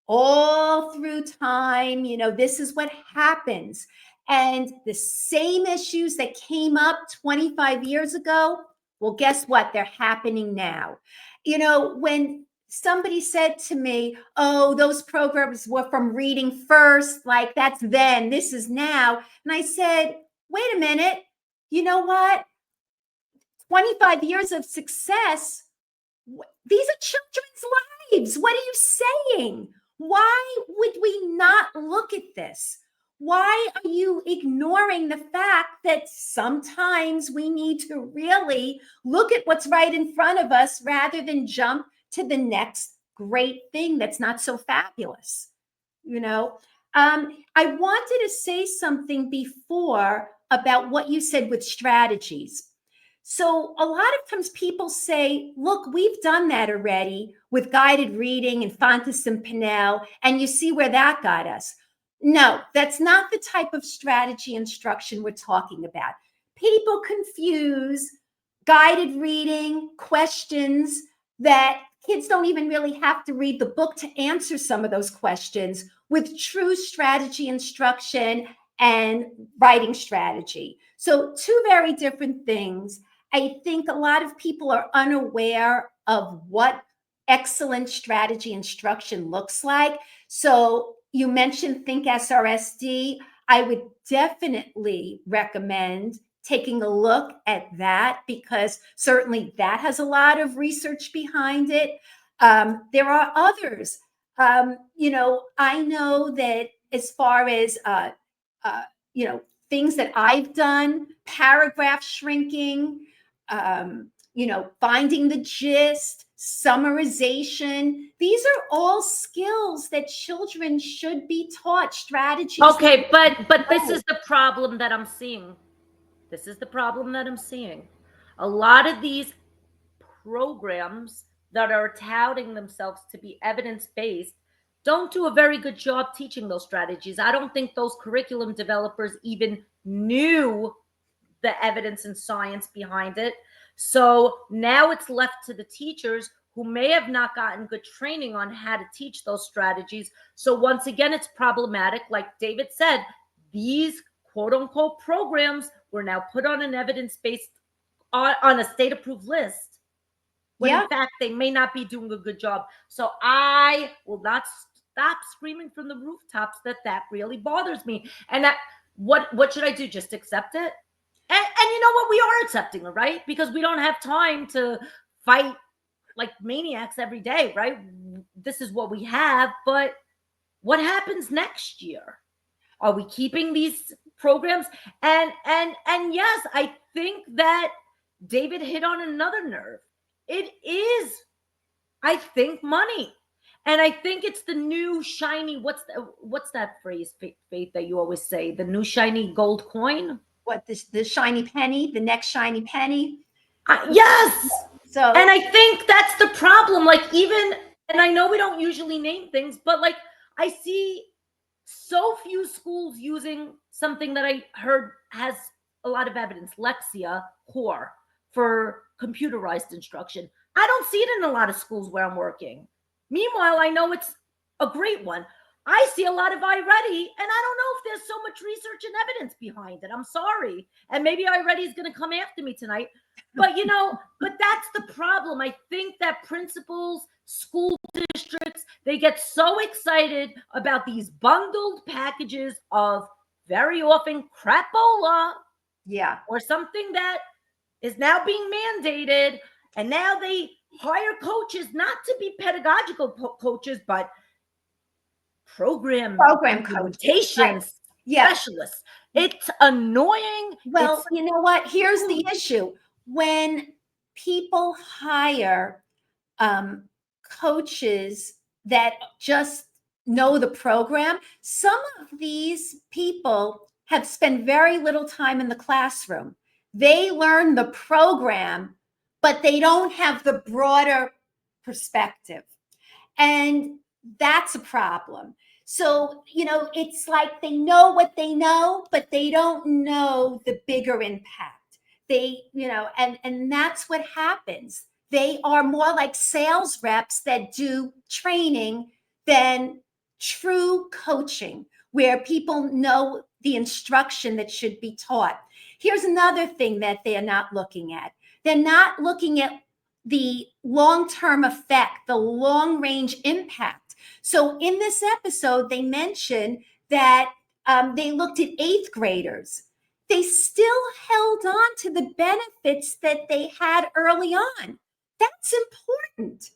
all through time. This is what happens. And the same issues that came up 25 years ago, well, guess what? They're happening now. When somebody said to me, oh, those programs were from Reading First, like that's then, this is now. And I said, wait a minute, you know what? 25 years of success, these are children's lives. What are you saying? Why would we not look at this? Why are you ignoring the fact that sometimes we need to really look at what's right in front of us rather than jump to the next great thing that's not so fabulous? I wanted to say something before about what you said with strategies. So a lot of times people say, look, we've done that already with guided reading and Fontes and Pinnell, and you see where that got us. No, that's not the type of strategy instruction we're talking about. People confuse guided reading questions that kids don't even really have to read the book to answer some of those questions with true strategy instruction and writing strategy. So, two very different things. I think a lot of people are unaware of what excellent strategy instruction looks like. So, you mentioned Think SRSD. I would definitely recommend taking a look at that because certainly that has a lot of research behind it. There are others. I know that as far as uh, things that I've done, paragraph shrinking, finding the gist, summarization. These are all skills that children should be taught, strategies. Okay, but this is the problem that I'm seeing. This is the problem that I'm seeing. A lot of these programs that are touting themselves to be evidence-based don't do a very good job teaching those strategies. I don't think those curriculum developers even knew the evidence and science behind it. So now it's left to the teachers who may have not gotten good training on how to teach those strategies. So once again, it's problematic. Like David said, these quote unquote programs were now put on an evidence-based, on a state approved list, when in fact they may not be doing a good job. So I will not stop screaming from the rooftops that really bothers me. And that what should I do? Just accept it? And you know what? We are accepting it, right? Because we don't have time to fight like maniacs every day, right? This is what we have. But what happens next year? Are we keeping these programs? And yes, I think that David hit on another nerve. It is, I think, money. And I think it's the new shiny, what's that phrase, Faith, that you always say? The new shiny gold coin? What, the shiny penny, the next shiny penny? Yes. So, and I think that's the problem. Like, even, and I know we don't usually name things, but like I see so few schools using something that I heard has a lot of evidence, Lexia Core, for computerized instruction. I don't see it in a lot of schools where I'm working. Meanwhile, I know it's a great one. I see a lot of iReady, and I don't know if there's so much research and evidence behind it. I'm sorry. And maybe iReady is going to come after me tonight. But, but that's the problem. I think that principals, school districts, they get so excited about these bundled packages of very often crapola. Yeah. Or something that is now being mandated. And now they hire coaches, not to be pedagogical coaches, but program implementation specialists. It's annoying. Well, you know what? Here's the issue. When people hire coaches that just know the program, some of these people have spent very little time in the classroom. They learn the program, but they don't have the broader perspective. And that's a problem. So, it's like they know what they know, but they don't know the bigger impact. They, and that's what happens. They are more like sales reps that do training than true coaching, where people know the instruction that should be taught. Here's another thing that they're not looking at. They're not looking at the long-term effect, the long-range impact. So in this episode, they mentioned that they looked at 8th graders. They still held on to the benefits that they had early on. That's important.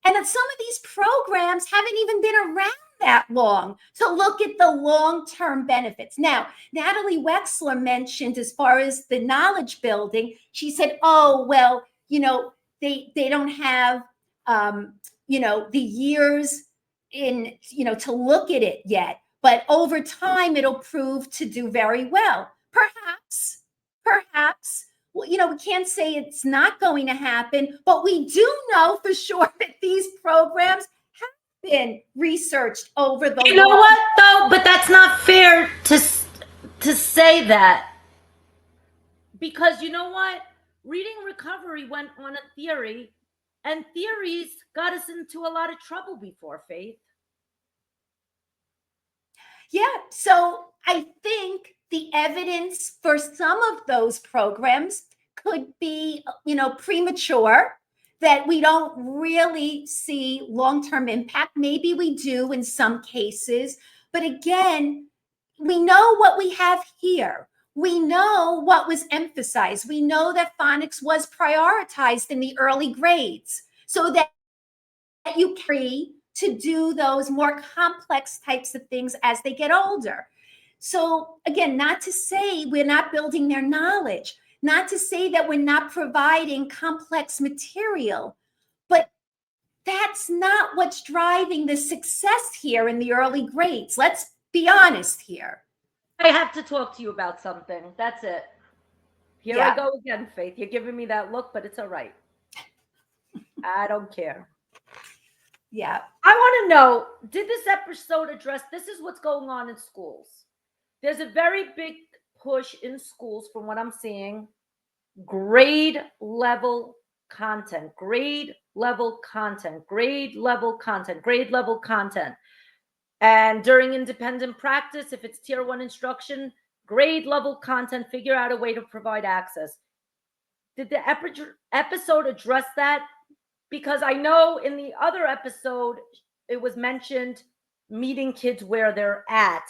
And that some of these programs haven't even been around that long to look at the long-term benefits. Now, Natalie Wexler mentioned, as far as the knowledge building, she said, oh, well, they don't have, the years in, to look at it yet. But over time, it'll prove to do very well. Perhaps. Well, we can't say it's not going to happen, but we do know for sure that these programs have been researched over the You know what, though? But that's not fair to say that. Because you know what? Reading Recovery went on a theory And theories got us into a lot of trouble before, Faith. Yeah. So I think the evidence for some of those programs could be, premature, that we don't really see long-term impact. Maybe we do in some cases. But again, we know what we have here. We know what was emphasized. We know that phonics was prioritized in the early grades so that you carry to do those more complex types of things as they get older. So, again, not to say we're not building their knowledge, not to say that we're not providing complex material, but that's not what's driving the success here in the early grades. Let's be honest here. I have to talk to you about something. That's it. Here I go again, Faith. You're giving me that look, but it's all right. I don't care. Yeah. I want to know, did this episode address, this is what's going on in schools. There's a very big push in schools, from what I'm seeing, grade level content, grade level content, grade level content, grade level content. And during independent practice, if it's tier 1 instruction, grade level content, figure out a way to provide access. Did the episode address that? Because I know in the other episode, it was mentioned meeting kids where they're at,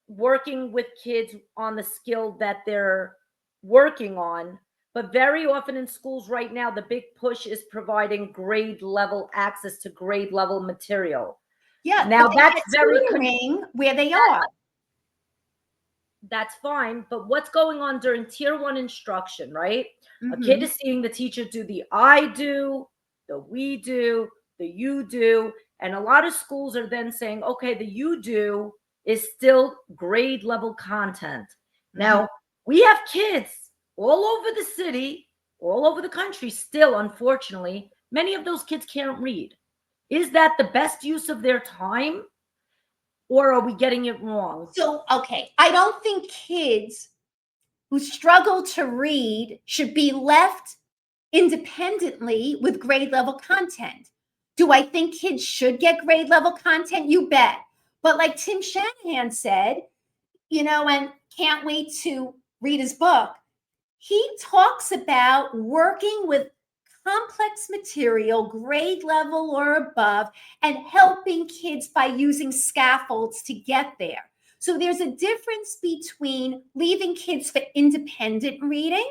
working with kids on the skill that they're working on. But very often in schools right now, the big push is providing grade level access to grade level material. Yeah. Now that's very where they are. That's fine. But what's going on during tier 1 instruction, right? A kid is seeing the teacher do the I do, the we do, the you do. And a lot of schools are then saying, okay, the you do is still grade level content. Now, we have kids all over the city, all over the country still, unfortunately. Many of those kids can't read. Is that the best use of their time? Or are we getting it wrong? So, okay, I don't think kids who struggle to read should be left independently with grade level content. Do I think kids should get grade level content? You bet. But like Tim Shanahan said, and can't wait to read his book, he talks about working with complex material, grade level or above, and helping kids by using scaffolds to get there. So there's a difference between leaving kids for independent reading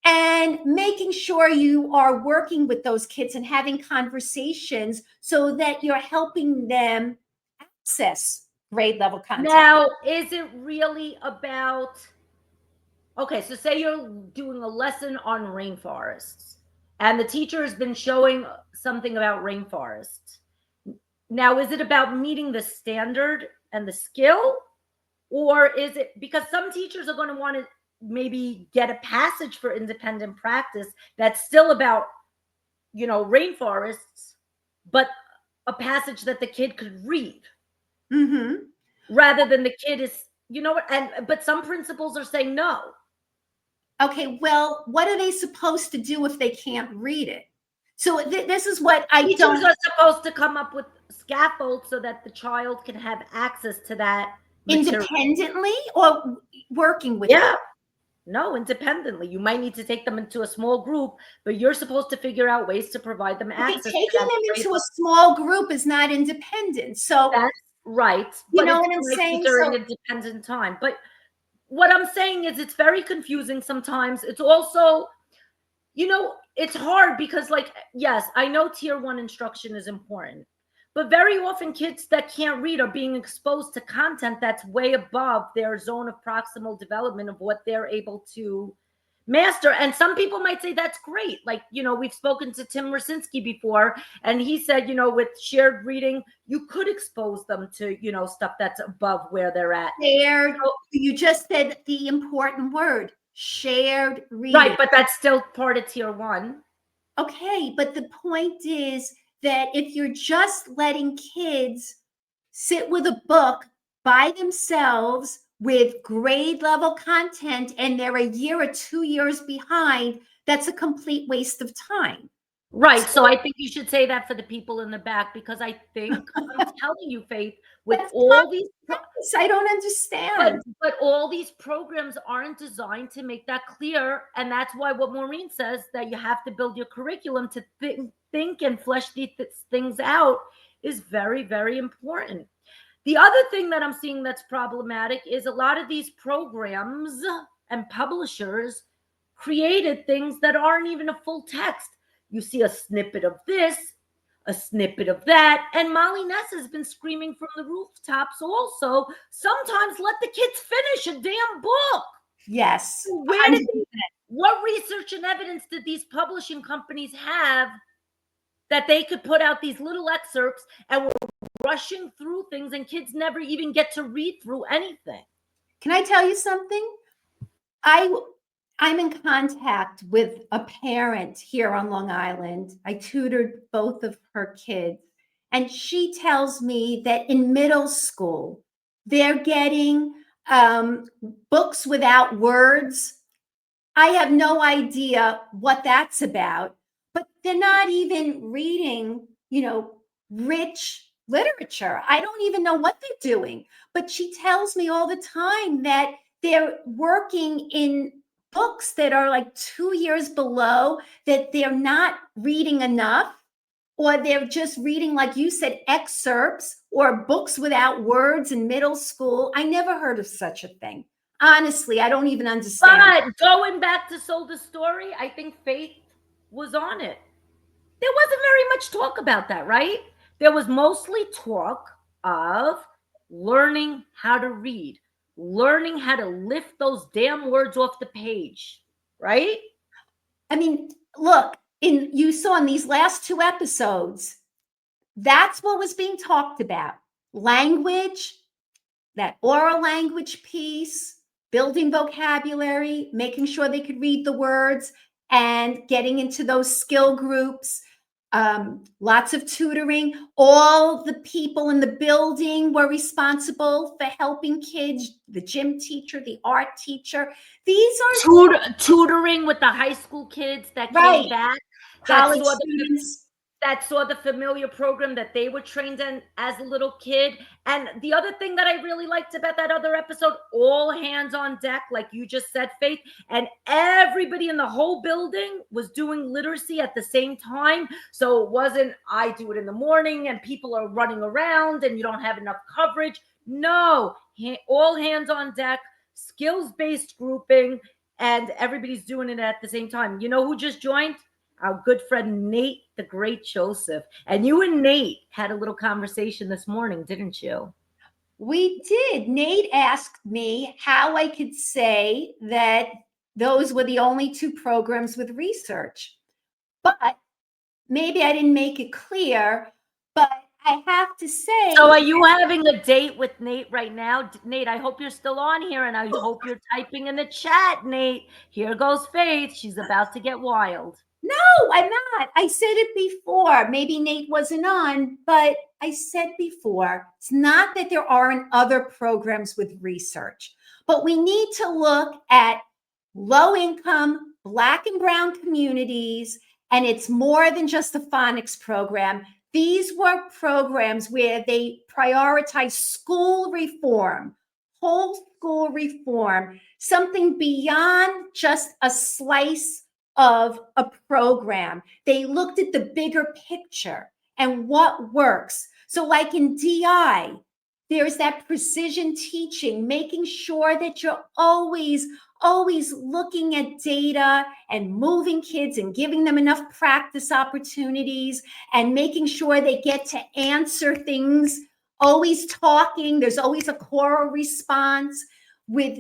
and making sure you are working with those kids and having conversations so that you're helping them access grade level content. Now, is it really about, okay, so say you're doing a lesson on rainforests and the teacher has been showing something about rainforests. Now, is it about meeting the standard and the skill? Or is it because some teachers are going to want to maybe get a passage for independent practice that's still about, rainforests, but a passage that the kid could read rather than the kid is, but some principals are saying no. Okay, well, what are they supposed to do if they can't read it? So this is what Teachers are supposed to come up with scaffolds so that the child can have access to that material. Independently or working with them? No, independently. You might need to take them into a small group, but you're supposed to figure out ways to provide them access. Taking them into a small group is not independent. So that's right. You know what I'm saying? During independent time. But what I'm saying is it's very confusing sometimes. It's also, it's hard because, yes, I know tier 1 instruction is important, but very often kids that can't read are being exposed to content that's way above their zone of proximal development of what they're able to master. And some people might say that's great. We've spoken to Tim Rosinski before, and he said, with shared reading, you could expose them to, stuff that's above where they're at. Shared. You just said the important word, shared reading. Right, but that's still part of tier 1. Okay, but the point is that if you're just letting kids sit with a book by themselves with grade level content and they're a year or 2 years behind, that's a complete waste of time. Right. So I think you should say that for the people in the back, because I think I'm telling you, Faith, with That's all these I don't understand. but all these programs aren't designed to make that clear, and that's why what Maureen says, that you have to build your curriculum to think and flesh these things out, is very, very important. The other thing that I'm seeing that's problematic is a lot of these programs and publishers created things that aren't even a full text. You see a snippet of this, a snippet of that. And Molly Ness has been screaming from the rooftops also, sometimes let the kids finish a damn book. Yes. What research and evidence did these publishing companies have that they could put out these little excerpts and were rushing through things, and kids never even get to read through anything? Can I tell you something? I'm in contact with a parent here on Long Island. I tutored both of her kids, and she tells me that in middle school, they're getting books without words. I have no idea what that's about, but they're not even reading, rich literature. I don't even know what they're doing, but she tells me all the time that they're working in books that are like 2 years below, that they're not reading enough, or they're just reading, like you said, excerpts or books without words in middle school. I never heard of such a thing. Honestly, I don't even understand. But going back to Sold a Story, I think Faith was on it. There wasn't very much talk about that, right? There was mostly talk of learning how to read, learning how to lift those damn words off the page, right? I mean, look, you saw in these last 2 episodes, that's what was being talked about. Language, that oral language piece, building vocabulary, making sure they could read the words, and getting into those skill groups. Lots of tutoring. All the people in the building were responsible for helping kids, the gym teacher, the art teacher. These are tutoring with the high school kids that came back, college students. That saw the familiar program that they were trained in as a little kid. And the other thing that I really liked about that other episode, all hands on deck, like you just said, Faith, and everybody in the whole building was doing literacy at the same time. So it wasn't, I do it in the morning and people are running around and you don't have enough coverage. No, all hands on deck, skills-based grouping, and everybody's doing it at the same time. You know who just joined? Our good friend Nate, the great Joseph. And you and Nate had a little conversation this morning, didn't you? We did. Nate asked me how I could say that those were the only 2 programs with research. But maybe I didn't make it clear, but I have to say. So are you having a date with Nate right now? Nate, I hope you're still on here, and I hope you're typing in the chat, Nate. Here goes Faith. She's about to get wild. No, I'm not. I said it before. Maybe Nate wasn't on, but I said before, it's not that there aren't other programs with research, but we need to look at low income, Black and brown communities, and it's more than just a phonics program. These were programs where they prioritize school reform, whole school reform, something beyond just a slice of a program. They looked at the bigger picture and what works. So like in DI, there's that precision teaching, making sure that you're always looking at data and moving kids and giving them enough practice opportunities and making sure they get to answer things, always talking. There's always a choral response with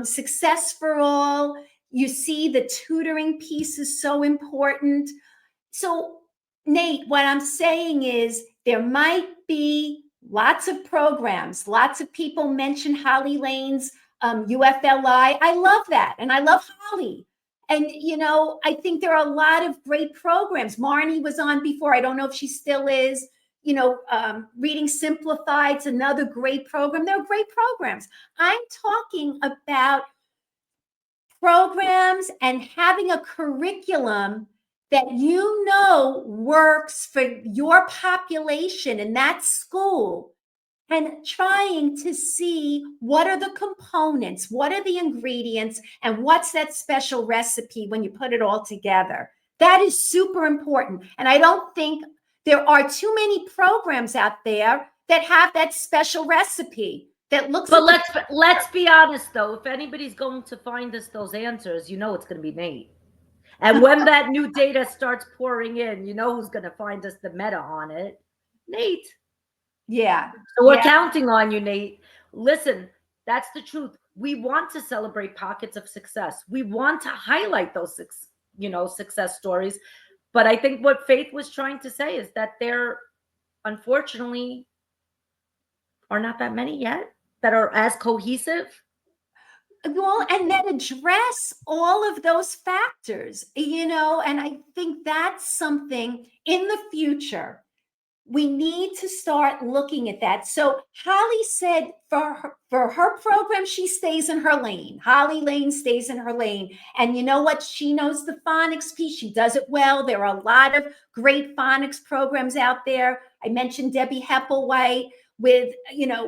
Success for All. You see, the tutoring piece is so important. So, Nate, what I'm saying is there might be lots of programs. Lots of people mention Holly Lane's UFLI. I love that. And I love Holly. And, I think there are a lot of great programs. Marnie was on before. I don't know if she still is. Reading Simplified is another great program. They're great programs. I'm talking about programs and having a curriculum that you know works for your population in that school, and trying to see what are the components, what are the ingredients, and what's that special recipe when you put it all together. That is super important. And I don't think there are too many programs out there that have that special recipe that looks. But let's be honest though, if anybody's going to find us those answers, you know it's going to be Nate. And when that new data starts pouring in, you know who's going to find us the meta on it? Nate. Yeah. So we're counting on you, Nate. Listen, that's the truth. We want to celebrate pockets of success. We want to highlight those, success stories. But I think what Faith was trying to say is that there, unfortunately, are not that many yet that are as cohesive. Well, and that address all of those factors, and I think that's something in the future we need to start looking at that. So Holly said for her program, she stays in her lane. Holly Lane stays in her lane. And you know what? She knows the phonics piece. She does it well. There are a lot of great phonics programs out there. I mentioned Debbie Hepplewhite with,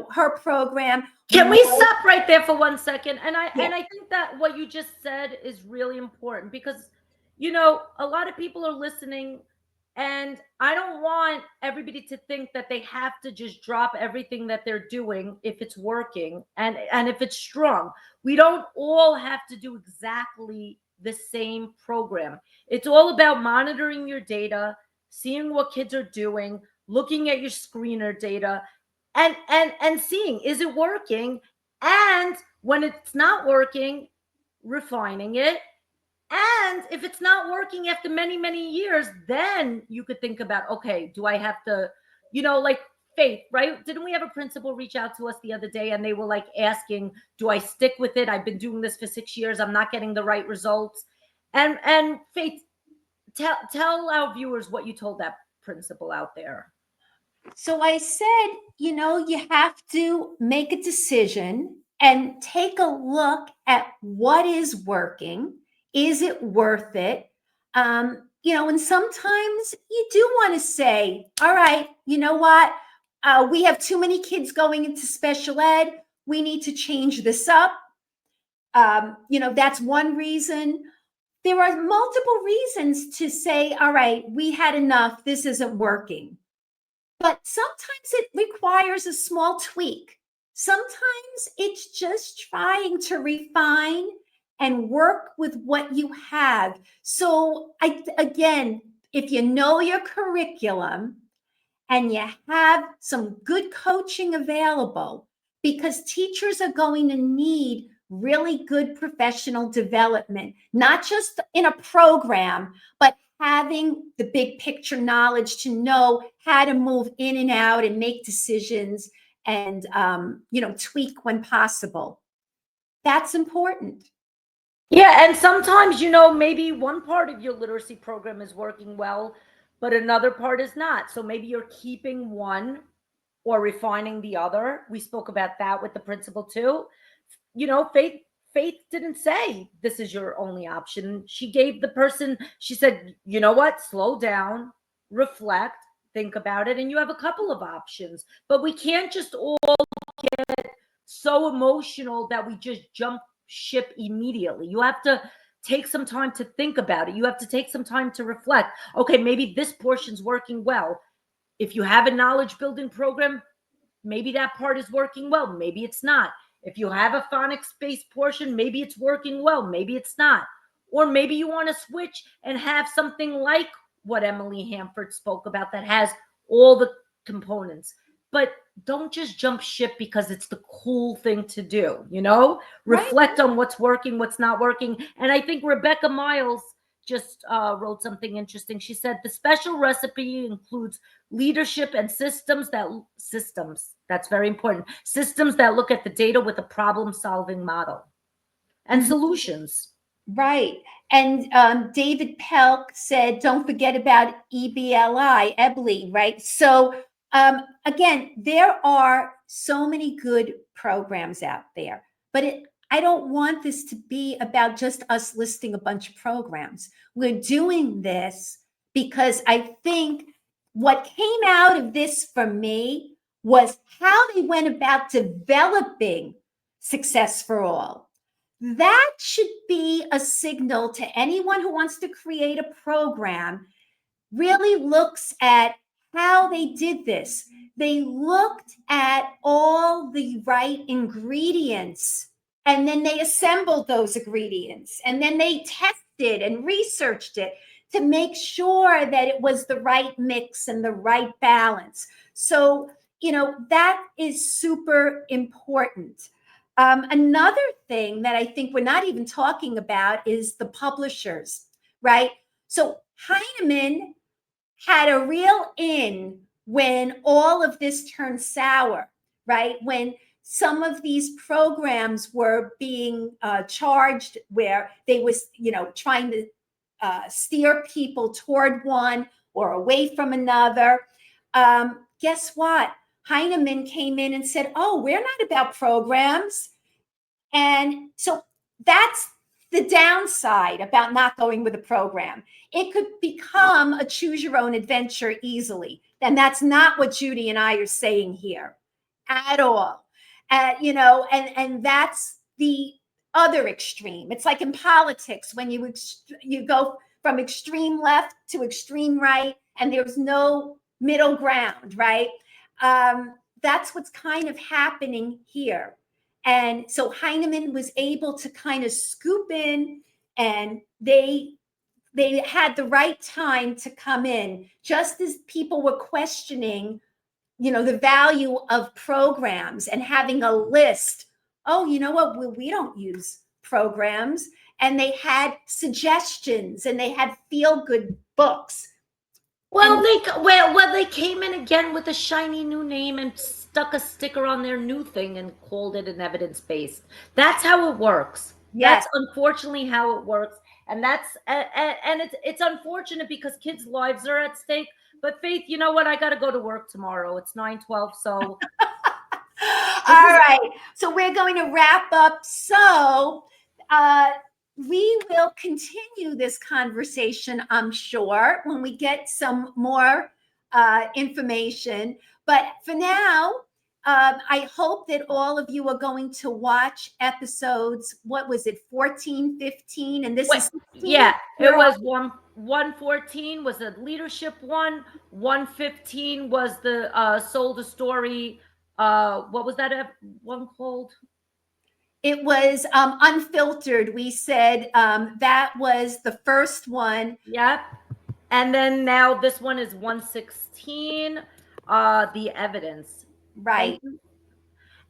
her program. Can we stop right there for 1 second? And I think that what you just said is really important because, a lot of people are listening. And I don't want everybody to think that they have to just drop everything that they're doing if it's working and if it's strong. We don't all have to do exactly the same program. It's all about monitoring your data, seeing what kids are doing, looking at your screener data, and seeing, is it working? And when it's not working, refining it. And if it's not working after many, many years, then you could think about, okay, do I have to, like Faith, right? Didn't we have a principal reach out to us the other day and they were like asking, do I stick with it? I've been doing this for 6 years. I'm not getting the right results. And Faith, tell our viewers what you told that principal out there. So I said, you have to make a decision and take a look at what is working. Is it worth it? And sometimes you do want to say, all right, you know what? We have too many kids going into special ed. We need to change this up. That's one reason. There are multiple reasons to say, all right, we had enough. This isn't working. But sometimes it requires a small tweak. Sometimes it's just trying to refine and work with what you have. So again, if you know your curriculum and you have some good coaching available, because teachers are going to need really good professional development, not just in a program, but having the big picture knowledge to know how to move in and out and make decisions and, tweak when possible. That's important. Yeah. And sometimes, maybe one part of your literacy program is working well, but another part is not. So maybe you're keeping one or refining the other. We spoke about that with the principal too. Faith didn't say this is your only option. She gave the person, she said, you know what, slow down, reflect, think about it. And you have a couple of options, but we can't just all get so emotional that we just jump ship immediately. You have to take some time to think about it. You have to take some time to reflect. Okay, maybe this portion's working well. If you have a knowledge building program, maybe that part is working well. Maybe it's not. If you have a phonics-based portion, maybe it's working well, maybe it's not. Or maybe you want to switch and have something like what Emily Hanford spoke about that has all the components. But don't just jump ship because it's the cool thing to do, Reflect on what's working, what's not working. And I think Rebecca Miles just wrote something interesting. She said the special recipe includes leadership and systems. That's very important. Systems that look at the data with a problem-solving model and solutions. Right. And David Pelk said, don't forget about EBLI, right? So again, there are so many good programs out there, but I don't want this to be about just us listing a bunch of programs. We're doing this because I think what came out of this for me was how they went about developing Success for All. That should be a signal to anyone who wants to create a program, really looks at how they did this. They looked at all the right ingredients, and then they assembled those ingredients, and then they tested and researched it to make sure that it was the right mix and the right balance. So, that is super important. Another thing that I think we're not even talking about is the publishers, right? So Heinemann had a real in when all of this turned sour, right? When some of these programs were being charged where they was, trying to steer people toward one or away from another. Guess what? Heinemann came in and said, "Oh, we're not about programs." And so that's the downside about not going with a program. It could become a choose your own adventure easily. And that's not what Judy and I are saying here at all. And that's the other extreme. It's like in politics when you go from extreme left to extreme right, and there's no middle ground, right? That's what's kind of happening here. And so Heinemann was able to kind of scoop in, and they had the right time to come in, just as people were questioning, the value of programs and having a list. Oh, you know what? We don't use programs. And they had suggestions, and they had feel-good books. Well, they came in again with a shiny new name and stuck a sticker on their new thing and called it an evidence-based. That's how it works. Yes. That's unfortunately how it works, and it's unfortunate because kids' lives are at stake. But Faith, you know what? I got to go to work tomorrow. It's 9:12, so. All right. So we're going to wrap up. So we will continue this conversation, I'm sure, when we get some more information. But for now, I hope that all of you are going to watch episodes. What was it, 14, 15? And this is 16? Yeah, it was 114 was the leadership one. 115 was the sold a story. What was that one called? It was Unfiltered. We said that was the first one. Yep. And then now this one is 116, the evidence. Right.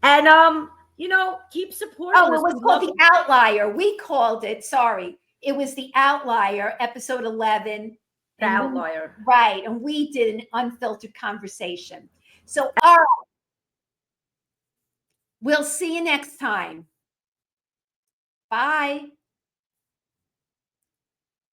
And keep supporting. Oh, it was called The Outlier. We called it, sorry. It was The Outlier, episode 11. The Outlier. Right. And we did an unfiltered conversation. So, all right. We'll see you next time. Bye.